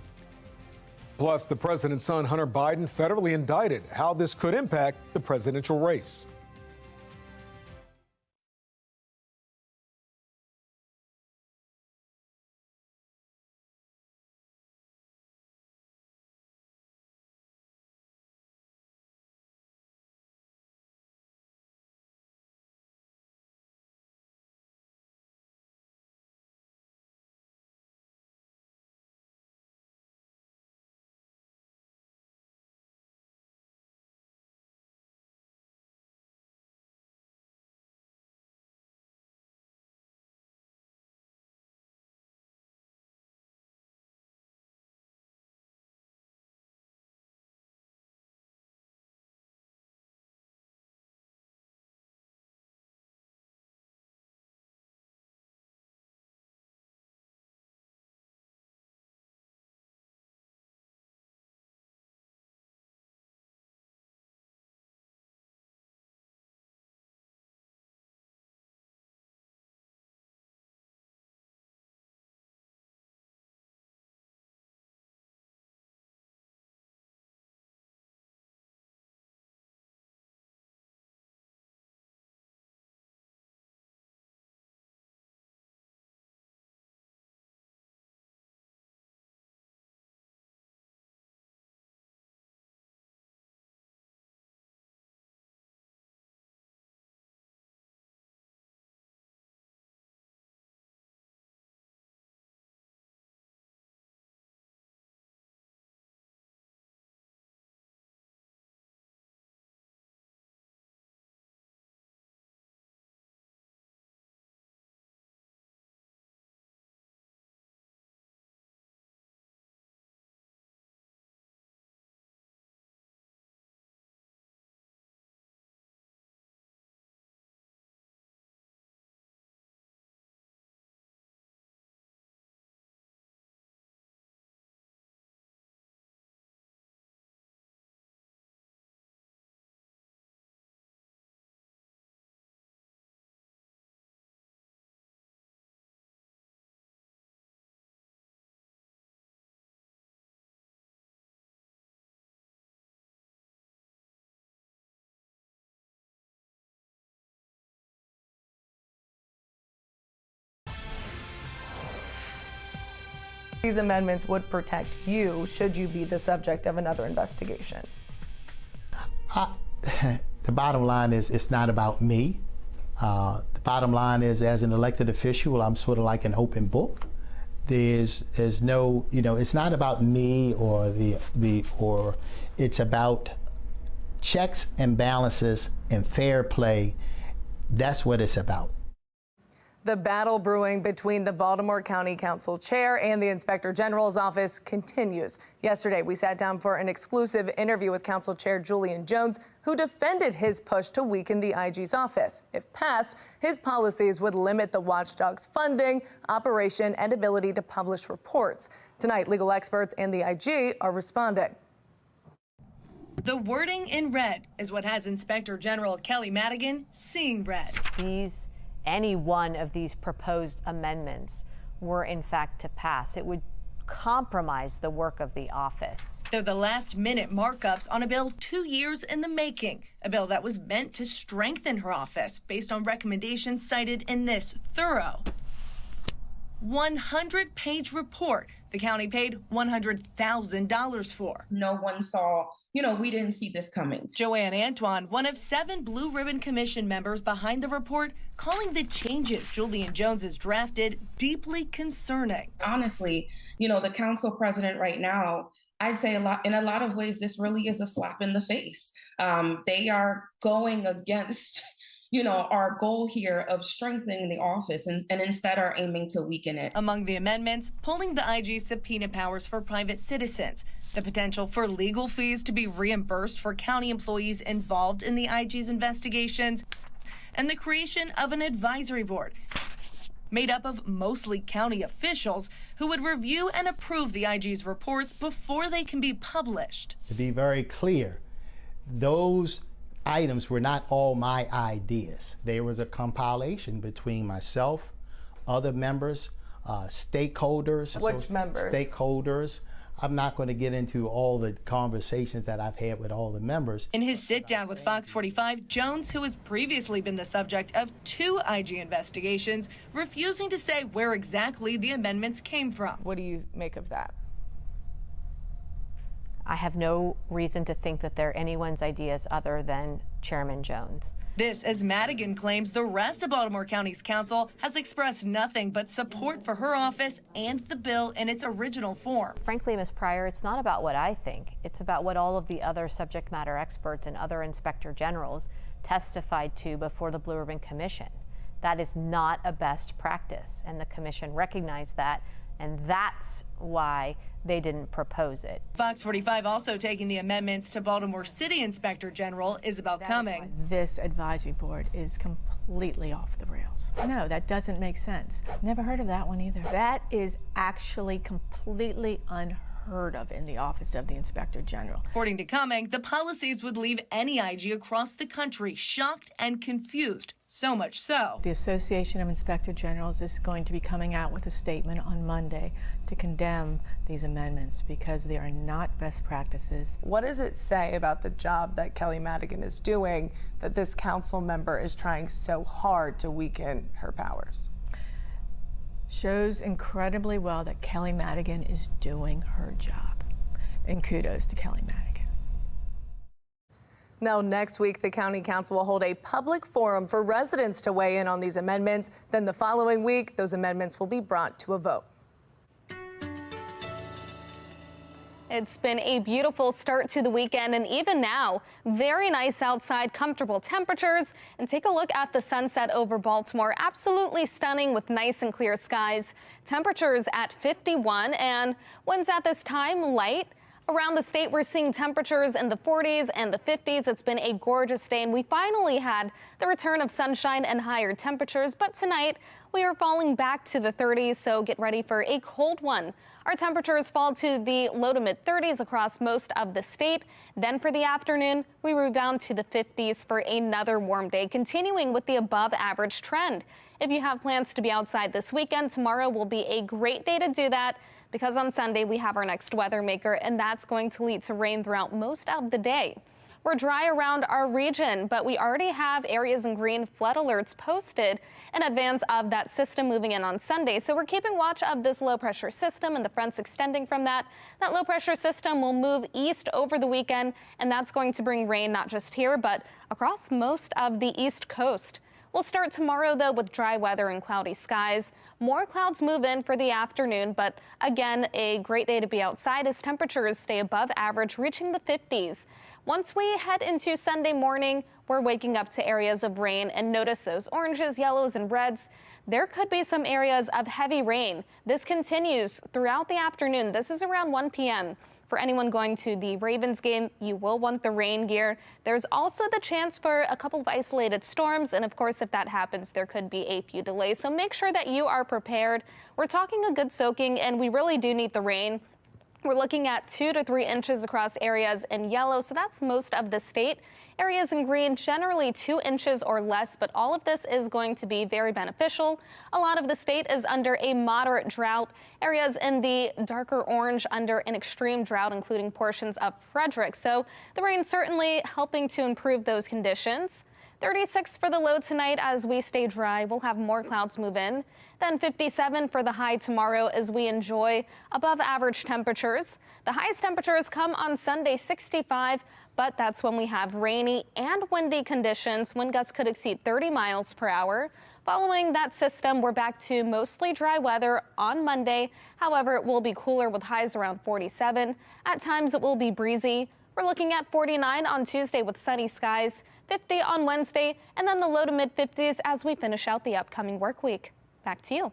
Plus, the president's son, Hunter Biden, federally indicted. How this could impact the presidential race. These amendments would protect you should you be the subject of another investigation. The bottom line is it's not about me. The bottom line is, as an elected official, I'm sort of like an open book. There's no, it's not about me or or it's about checks and balances and fair play. That's what it's about. The battle brewing between the Baltimore County Council chair and the Inspector General's office continues. Yesterday, we sat down for an exclusive interview with Council Chair Julian Jones, who defended his push to weaken the IG's office. If passed, his policies would limit the watchdog's funding, operation, and ability to publish reports. Tonight, legal experts and the IG are responding. The wording in red is what has Inspector General Kelly Madigan seeing red. Any one of these proposed amendments were in fact to pass, it would compromise the work of the office. They're the last-minute markups on a bill 2 years in the making, a bill that was meant to strengthen her office based on recommendations cited in this thorough 100-page report the county paid $100,000 for. No one saw, we didn't see this coming. Joanne Antoine, one of 7 Blue Ribbon Commission members behind the report, calling the changes Julian Jones has drafted deeply concerning. Honestly, the council president right now, I'd say in a lot of ways, this really is a slap in the face. They are going against our goal here of strengthening the office and instead are aiming to weaken it. Among the amendments, pulling the IG's subpoena powers for private citizens, the potential for legal fees to be reimbursed for county employees involved in the IG's investigations, and the creation of an advisory board made up of mostly county officials who would review and approve the IG's reports before they can be published. To be very clear, those items were not all my ideas. There was a compilation between myself, other members, stakeholders. Which members? Stakeholders. I'm not going to get into all the conversations that I've had with all the members. In his sit-down with FOX45, Jones, who has previously been the subject of 2 IG investigations, refusing to say where exactly the amendments came from. What do you make of that? I have no reason to think that they're anyone's ideas other than Chairman Jones. This as Madigan claims the rest of Baltimore County's council has expressed nothing but support for her office and the bill in its original form. Frankly, Ms. Pryor, it's not about what I think. It's about what all of the other subject matter experts and other inspector generals testified to before the Blue Ribbon Commission. That is not a best practice, and the commission recognized that, and that's why they didn't propose it. FOX45 also taking the amendments to Baltimore City Inspector General Isabel Cumming. This advisory board is completely off the rails. No, that doesn't make sense. Never heard of that one either. That is actually completely unheard of in the Office of the Inspector General. According to Cumming, the policies would leave any IG across the country shocked and confused. So much so, the Association of Inspector Generals is going to be coming out with a statement on Monday to condemn these amendments because they are not best practices. What does it say about the job that Kelly Madigan is doing that this council member is trying so hard to weaken her powers? Shows incredibly well that Kelly Madigan is doing her job. And kudos to Kelly Madigan. Now, next week, the County Council will hold a public forum for residents to weigh in on these amendments. Then the following week, those amendments will be brought to a vote. It's been a beautiful start to the weekend, and even now, very nice outside, comfortable temperatures. And take a look at the sunset over Baltimore. Absolutely stunning with nice and clear skies. Temperatures at 51, and winds at this time light. Around the state, we're seeing temperatures in the 40s and the 50s. It's been a gorgeous day, and we finally had the return of sunshine and higher temperatures. But tonight, we are falling back to the 30s, so get ready for a cold one. Our temperatures fall to the low to mid 30s across most of the state. Then for the afternoon, we rebound to the 50s for another warm day, continuing with the above average trend. If you have plans to be outside this weekend, tomorrow will be a great day to do that, because on Sunday we have our next weather maker, and that's going to lead to rain throughout most of the day. We're dry around our region, but we already have areas in green flood alerts posted in advance of that system moving in on Sunday. So we're keeping watch of this low pressure system and the fronts extending from that. That low pressure system will move east over the weekend, and that's going to bring rain not just here, but across most of the East Coast. We'll start tomorrow, though, with dry weather and cloudy skies. More clouds move in for the afternoon, but again, a great day to be outside as temperatures stay above average, reaching the 50s. Once we head into Sunday morning, we're waking up to areas of rain, and notice those oranges, yellows, and reds. There could be some areas of heavy rain. This continues throughout the afternoon. This is around 1 p.m. For anyone going to the Ravens game, you will want the rain gear. There's also the chance for a couple of isolated storms, and of course, if that happens, there could be a few delays. So make sure that you are prepared. We're talking a good soaking, and we really do need the rain. We're looking at 2 to 3 inches across areas in yellow, so that's most of the state. Areas in green, generally 2 inches or less, but all of this is going to be very beneficial. A lot of the state is under a moderate drought. Areas in the darker orange under an extreme drought, including portions of Frederick. So the rain certainly helping to improve those conditions. 36 for the low tonight as we stay dry. We'll have more clouds move in. Then 57 for the high tomorrow as we enjoy above average temperatures. The highest temperatures come on Sunday, 65, but that's when we have rainy and windy conditions. Wind gusts could exceed 30 miles per hour. Following that system, we're back to mostly dry weather on Monday. However, it will be cooler with highs around 47. At times, it will be breezy. We're looking at 49 on Tuesday with sunny skies, 50 on Wednesday, and then the low to mid 50s as we finish out the upcoming work week. Back to you.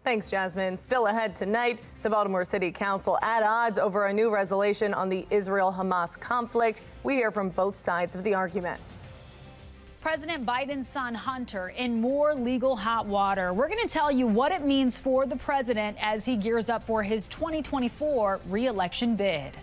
Thanks, Jasmine. Still ahead tonight, the Baltimore City Council at odds over a new resolution on the Israel-Hamas conflict. We hear from both sides of the argument. President Biden's son Hunter in more legal hot water. We're going to tell you what it means for the president as he gears up for his 2024 re-election bid.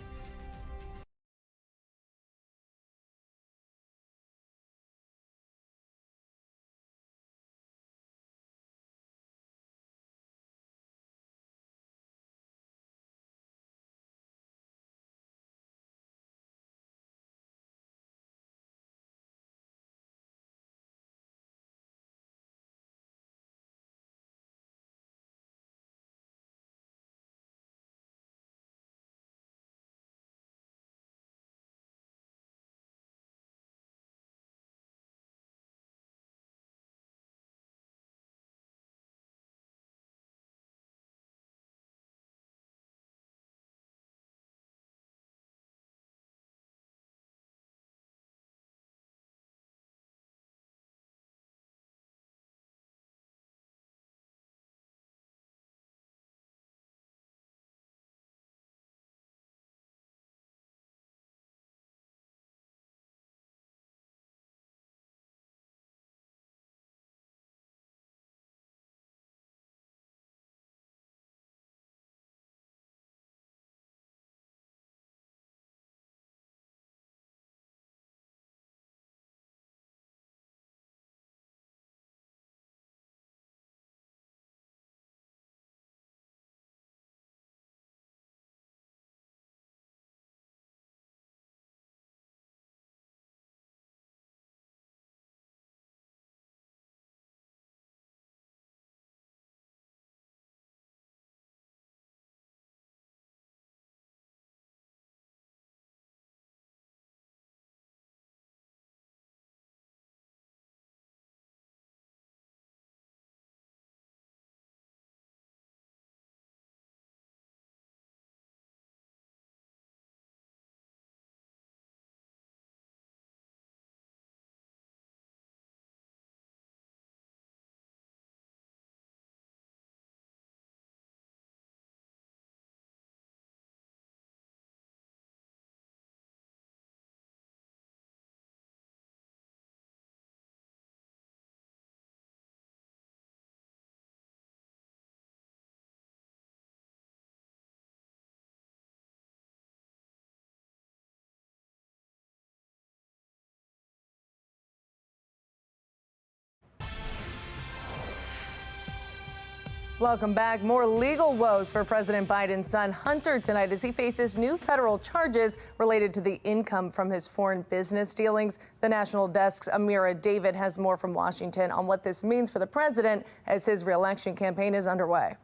Welcome back. More legal woes for President Biden's son Hunter tonight as he faces new federal charges related to the income from his foreign business dealings. The National Desk's Amira David has more from Washington on what this means for the president as his reelection campaign is underway.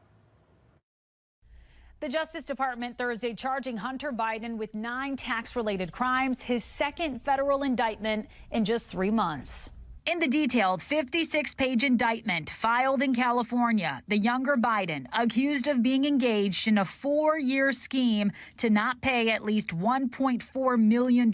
The Justice Department Thursday charging Hunter Biden with 9 tax-related crimes, his second federal indictment in just 3 months. In the detailed 56-page indictment filed in California, the younger Biden accused of being engaged in a 4-year scheme to not pay at least $1.4 million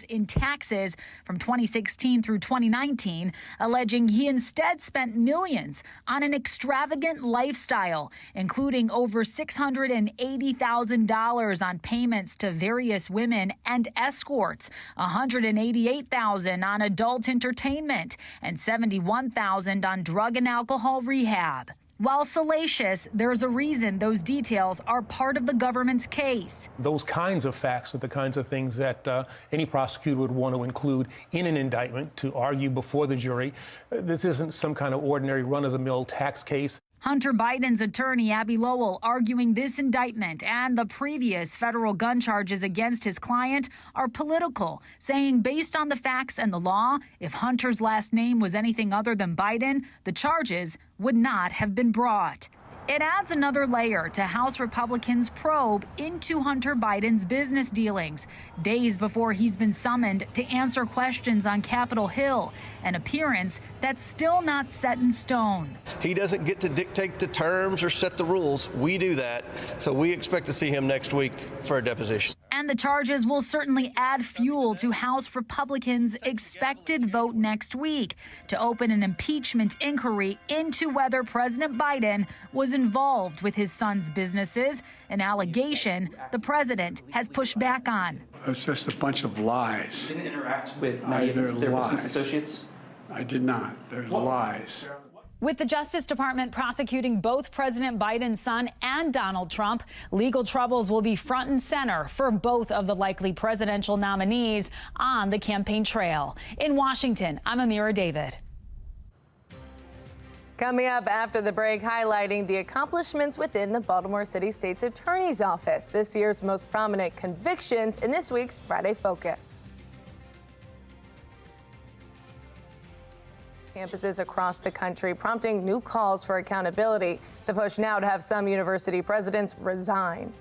in taxes from 2016 through 2019, alleging he instead spent millions on an extravagant lifestyle, including over $680,000 on payments to various women and escorts, $188,000 on adult entertainment, and $71,000 on drug and alcohol rehab. While salacious, there's a reason those details are part of the government's case. Those kinds of facts are the kinds of things that any prosecutor would want to include in an indictment to argue before the jury. This isn't some kind of ordinary run-of-the-mill tax case. Hunter Biden's attorney, Abby Lowell, arguing this indictment and the previous federal gun charges against his client are political, saying based on the facts and the law, if Hunter's last name was anything other than Biden, the charges would not have been brought. It adds another layer to House Republicans' probe into Hunter Biden's business dealings, days before he's been summoned to answer questions on Capitol Hill, an appearance that's still not set in stone. He doesn't get to dictate the terms or set the rules. We do that, so we expect to see him next week for a deposition. And the charges will certainly add fuel to House Republicans' expected vote next week to open an impeachment inquiry into whether President Biden was involved with his son's businesses, an allegation the president has pushed back on. It's just a bunch of lies. You didn't interact with many of their business associates? I did not. There's lies. With the Justice Department prosecuting both President Biden's son and Donald Trump, legal troubles will be front and center for both of the likely presidential nominees on the campaign trail. In Washington, I'm Amira David. Coming up after the break, highlighting the accomplishments within the Baltimore City State's Attorney's Office, this year's most prominent convictions in this week's Friday Focus. Campuses across the country prompting new calls for accountability. The push now to have some university presidents resign.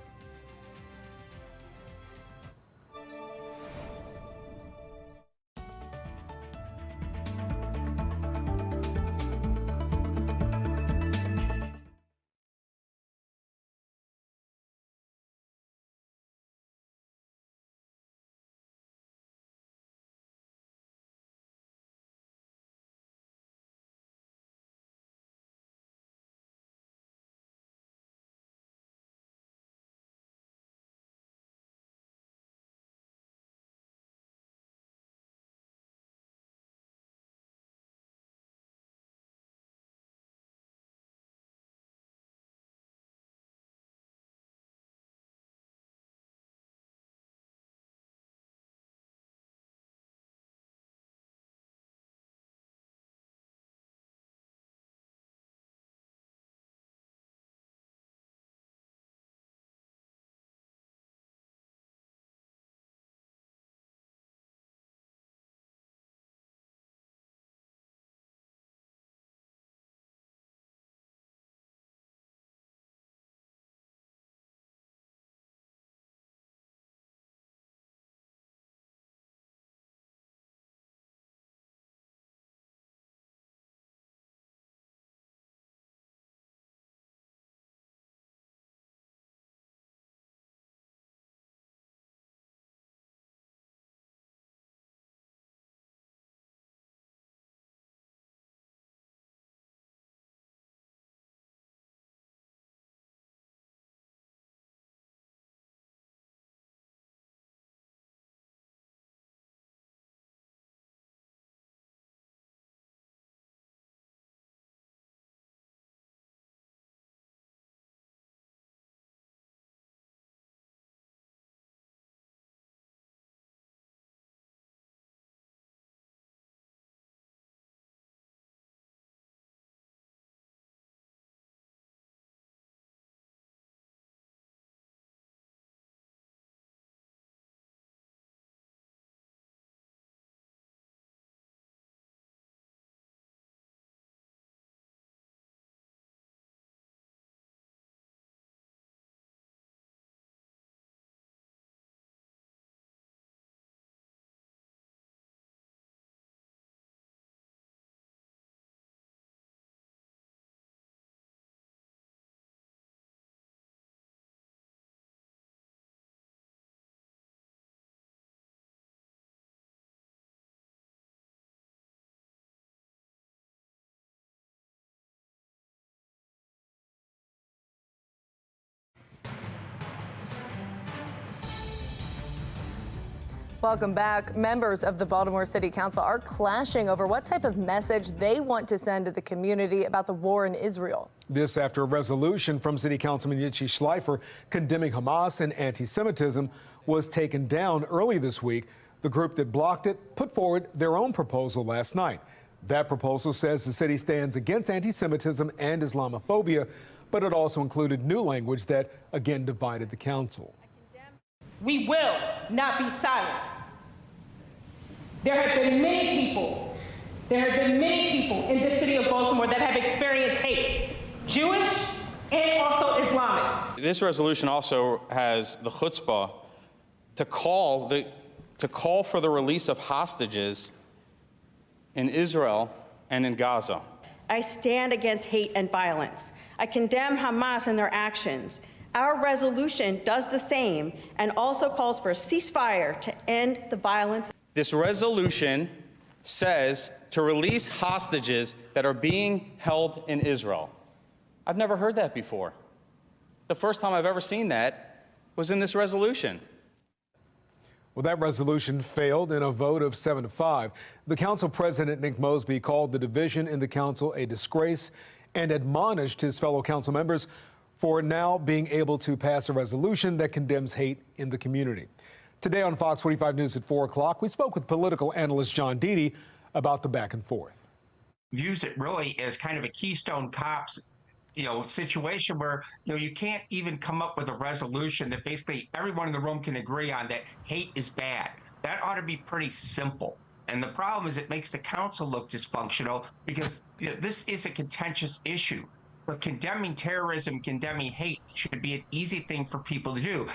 Welcome back. Members of the Baltimore City Council are clashing over what type of message they want to send to the community about the war in Israel. This after a resolution from City Councilman Yitzi Schleifer condemning Hamas and anti-Semitism was taken down early this week. The group that blocked it put forward their own proposal last night. That proposal says the city stands against anti-Semitism and Islamophobia, but it also included new language that again divided the council. We will not be silent. There have been many people in the city of Baltimore that have experienced hate, Jewish and also Islamic. This resolution also has the chutzpah to call for the release of hostages in Israel and in Gaza. I stand against hate and violence. I condemn Hamas and their actions. Our resolution does the same and also calls for a ceasefire to end the violence. This resolution says to release hostages that are being held in Israel. I've never heard that before. The first time I've ever seen that was in this resolution. Well, that resolution failed in a vote of 7-5. The council president, Nick Mosby, called the division in the council a disgrace and admonished his fellow council members for now being able to pass a resolution that condemns hate in the community. Today on Fox 45 News at 4 o'clock, we spoke with political analyst John Deedy about the back and forth. Views it really as kind of a Keystone Cops situation where, you can't even come up with a resolution that basically everyone in the room can agree on that hate is bad. That ought to be pretty simple. And the problem is it makes the council look dysfunctional because this is a contentious issue. But condemning terrorism, condemning hate should be an easy thing for people to do.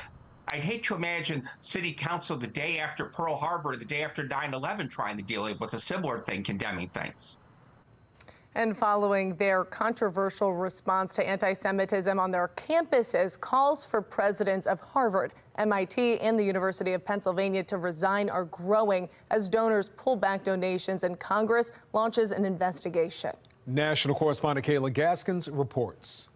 I'd hate to imagine city council the day after Pearl Harbor, the day after 9/11, trying to deal with a similar thing, condemning things. And following their controversial response to anti-Semitism on their campuses, calls for presidents of Harvard, MIT, and the University of Pennsylvania to resign are growing as donors pull back donations and Congress launches an investigation. National correspondent Kayla Gaskins reports.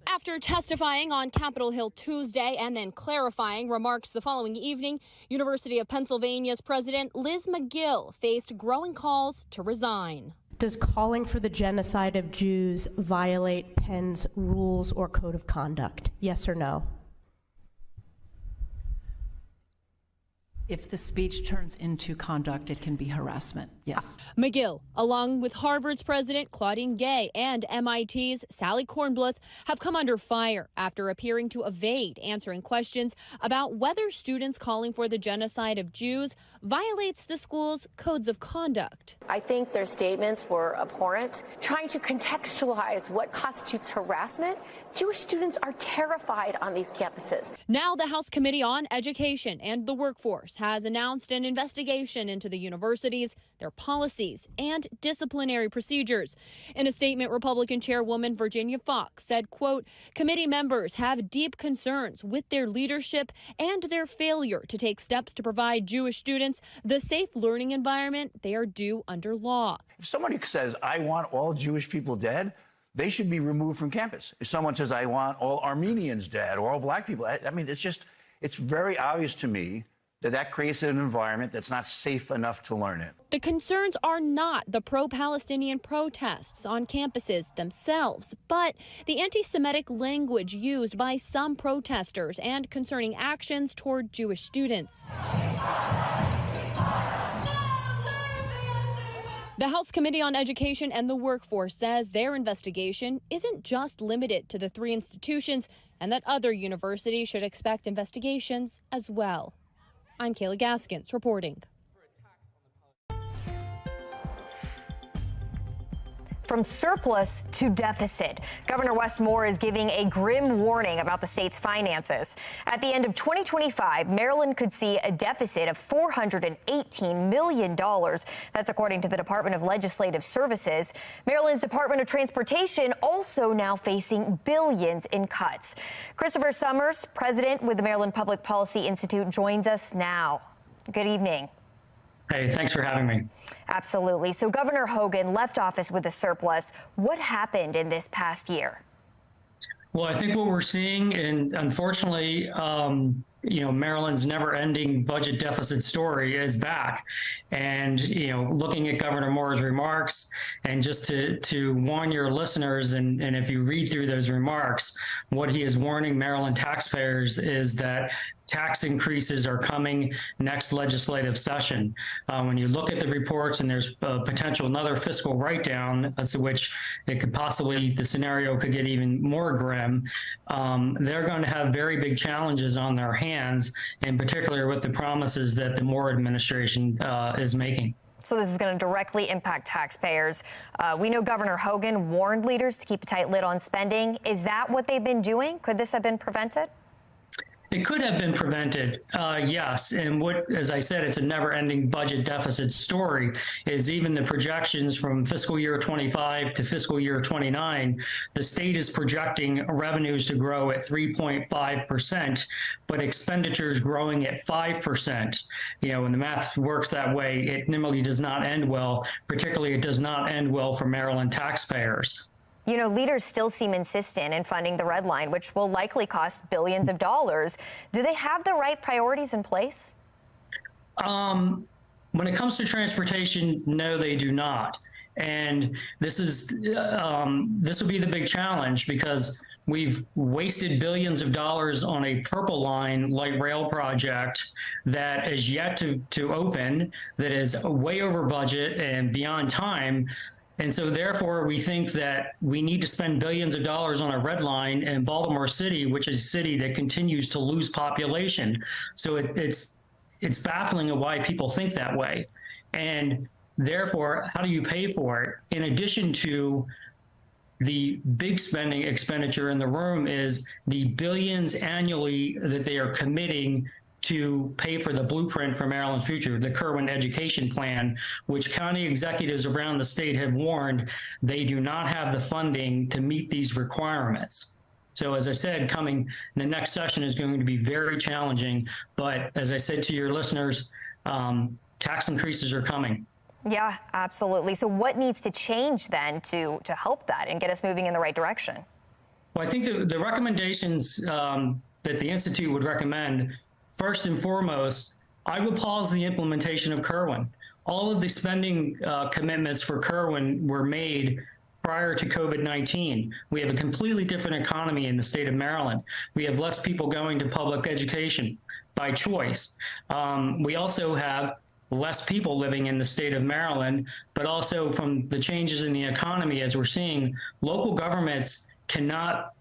After testifying on Capitol Hill Tuesday and then clarifying remarks the following evening, University of Pennsylvania's president Liz McGill faced growing calls to resign. Does calling for the genocide of Jews violate Penn's rules or code of conduct? Yes or no? If the speech turns into conduct, it can be harassment, yes. McGill, along with Harvard's president Claudine Gay and MIT's Sally Kornbluth, have come under fire after appearing to evade answering questions about whether students calling for the genocide of Jews violates the school's codes of conduct. I think their statements were abhorrent. Trying to contextualize what constitutes harassment, Jewish students are terrified on these campuses. Now the House Committee on Education and the Workforce has announced an investigation into the universities, their policies, and disciplinary procedures. In a statement, Republican Chairwoman Virginia Fox said, quote, "Committee members have deep concerns with their leadership and their failure to take steps to provide Jewish students the safe learning environment they are due under law." If somebody says, I want all Jewish people dead, they should be removed from campus. If someone says, I want all Armenians dead or all black people, I mean, it's very obvious to me that creates an environment that's not safe enough to learn in. The concerns are not the pro-Palestinian protests on campuses themselves, but the anti-Semitic language used by some protesters and concerning actions toward Jewish students. The House Committee on Education and the Workforce says their investigation isn't just limited to the 3 institutions and that other universities should expect investigations as well. I'm Kayla Gaskins reporting. From surplus to deficit, Governor Wes Moore is giving a grim warning about the state's finances. At the end of 2025, Maryland could see a deficit of $418 million. That's according to the Department of Legislative Services. Maryland's Department of Transportation also now facing billions in cuts. Christopher Summers, president with the Maryland Public Policy Institute, joins us now. Good evening. Hey, thanks for having me. Absolutely. So Governor Hogan left office with a surplus. What happened in this past year? Well, I think what we're seeing, and unfortunately, Maryland's never-ending budget deficit story is back. And, looking at Governor Moore's remarks, and just to warn your listeners, and if you read through those remarks, what he is warning Maryland taxpayers is that tax increases are coming next legislative session. When you look at the reports, and there's a potential another fiscal write-down, as to which it could possibly, the scenario could get even more grim, they're going to have very big challenges on their hands, in particular with the promises that the Moore administration is making. So this is going to directly impact taxpayers. We know Governor Hogan warned leaders to keep a tight lid on spending. Is that what they've been doing? Could this have been prevented? It could have been prevented, yes. And as I said, it's a never-ending budget deficit story. Is even the projections from fiscal year 25 to fiscal year 29, the state is projecting revenues to grow at 3.5%, but expenditures growing at 5%. When the math works that way, it normally does not end well. Particularly, it does not end well for Maryland taxpayers. Leaders still seem insistent in funding the red line, which will likely cost billions of dollars. Do they have the right priorities in place? When it comes to transportation, no, they do not. And this will be the big challenge, because we've wasted billions of dollars on a Purple Line light rail project that is yet to open, that is way over budget and beyond time. And so therefore, we think that we need to spend billions of dollars on a red line in Baltimore City, which is a city that continues to lose population. So it's baffling of why people think that way. And therefore, how do you pay for it? In addition to the big spending expenditure in the room is the billions annually that they are committing to pay for the blueprint for Maryland's future, the Kerwin Education Plan, which county executives around the state have warned they do not have the funding to meet these requirements. So as I said, the next session is going to be very challenging. But as I said to your listeners, tax increases are coming. Yeah, absolutely. So what needs to change then to help that and get us moving in the right direction? Well, I think the recommendations that the Institute would recommend, first and foremost, I would pause the implementation of Kerwin. All of the spending commitments for Kerwin were made prior to COVID-19. We have a completely different economy in the state of Maryland. We have less people going to public education by choice. We also have less people living in the state of Maryland, but also from the changes in the economy, as we're seeing, local governments cannot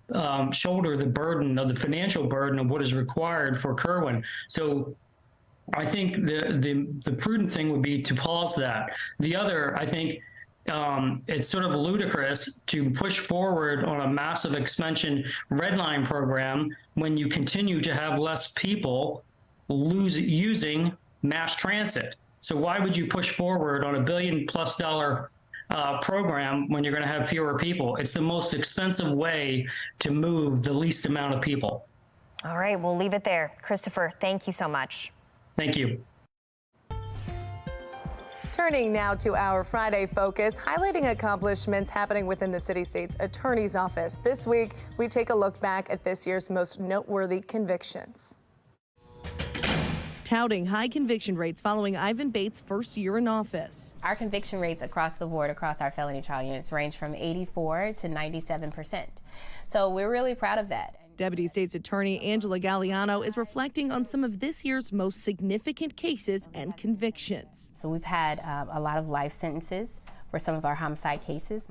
shoulder the burden of the financial burden of what is required for Kerwin. So I think the prudent thing would be to pause that. The other, I think it's sort of ludicrous to push forward on a massive expansion red line program when you continue to have less people using mass transit. So why would you push forward on $1 billion+ program when you're going to have fewer people? It's the most expensive way to move the least amount of people. All right, we'll leave it there. Christopher, thank you so much. Thank you. Turning now to our Friday focus, highlighting accomplishments happening within the city-state's attorney's office. This week, we take a look back at this year's most noteworthy convictions. Touting high conviction rates following Ivan Bates' first year in office. Our conviction rates across the board, across our felony trial units, range from 84 to 97%. So we're really proud of that. Deputy State's Attorney Angela Galliano is reflecting on some of this year's most significant cases and convictions. So we've had a lot of life sentences for some of our homicide cases.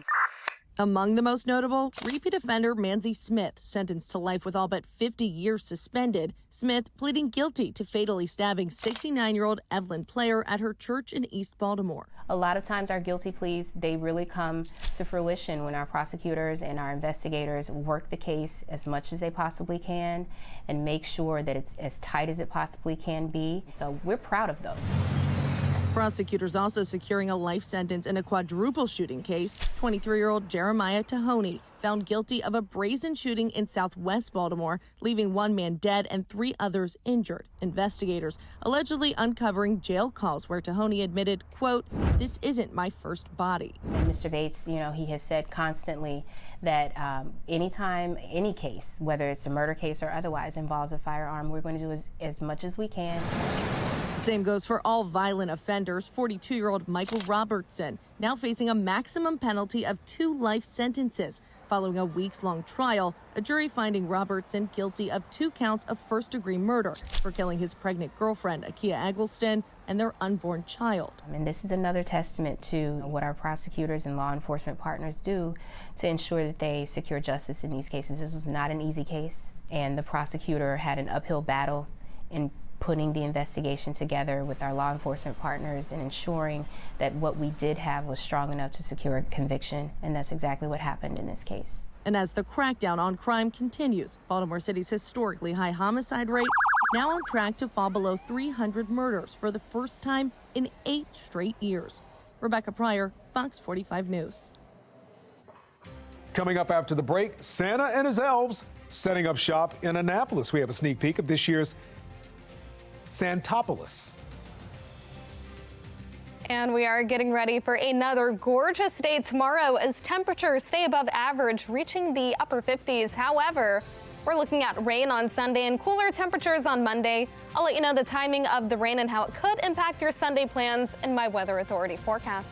Among the most notable, repeat offender Manzi Smith, sentenced to life with all but 50 years suspended. Smith pleading guilty to fatally stabbing 69-year-old Evelyn Player at her church in East Baltimore. A lot of times our guilty pleas, they really come to fruition when our prosecutors and our investigators work the case as much as they possibly can and make sure that it's as tight as it possibly can be. So we're proud of those. Prosecutors also securing a life sentence in a quadruple shooting case. 23-year-old Jeremiah Tahoney found guilty of a brazen shooting in southwest Baltimore, leaving one man dead and 3 others injured. Investigators allegedly uncovering jail calls where Tahoney admitted, quote, "This isn't my first body." And Mr. Bates, he has said constantly that anytime any case, whether it's a murder case or otherwise, involves a firearm, we're going to do as much as we can. Same goes for all violent offenders. 42-year-old Michael Robertson now facing a maximum penalty of 2 life sentences. Following a weeks-long trial, a jury finding Robertson guilty of 2 counts of first-degree murder for killing his pregnant girlfriend, Akia Eggleston, and their unborn child. And this is another testament to what our prosecutors and law enforcement partners do to ensure that they secure justice in these cases. This was not an easy case, and the prosecutor had an uphill battle in putting the investigation together with our law enforcement partners and ensuring that what we did have was strong enough to secure a conviction, and that's exactly what happened in this case. And as the crackdown on crime continues, Baltimore City's historically high homicide rate now on track to fall below 300 murders for the first time in 8 straight years. Rebecca Pryor, Fox 45 News. Coming up after the break, Santa and his elves setting up shop in Annapolis. We have a sneak peek of this year's Santopolis. And we are getting ready for another gorgeous day tomorrow as temperatures stay above average, reaching the upper 50s. However, we're looking at rain on Sunday and cooler temperatures on Monday. I'll let you know the timing of the rain and how it could impact your Sunday plans in my Weather Authority forecast.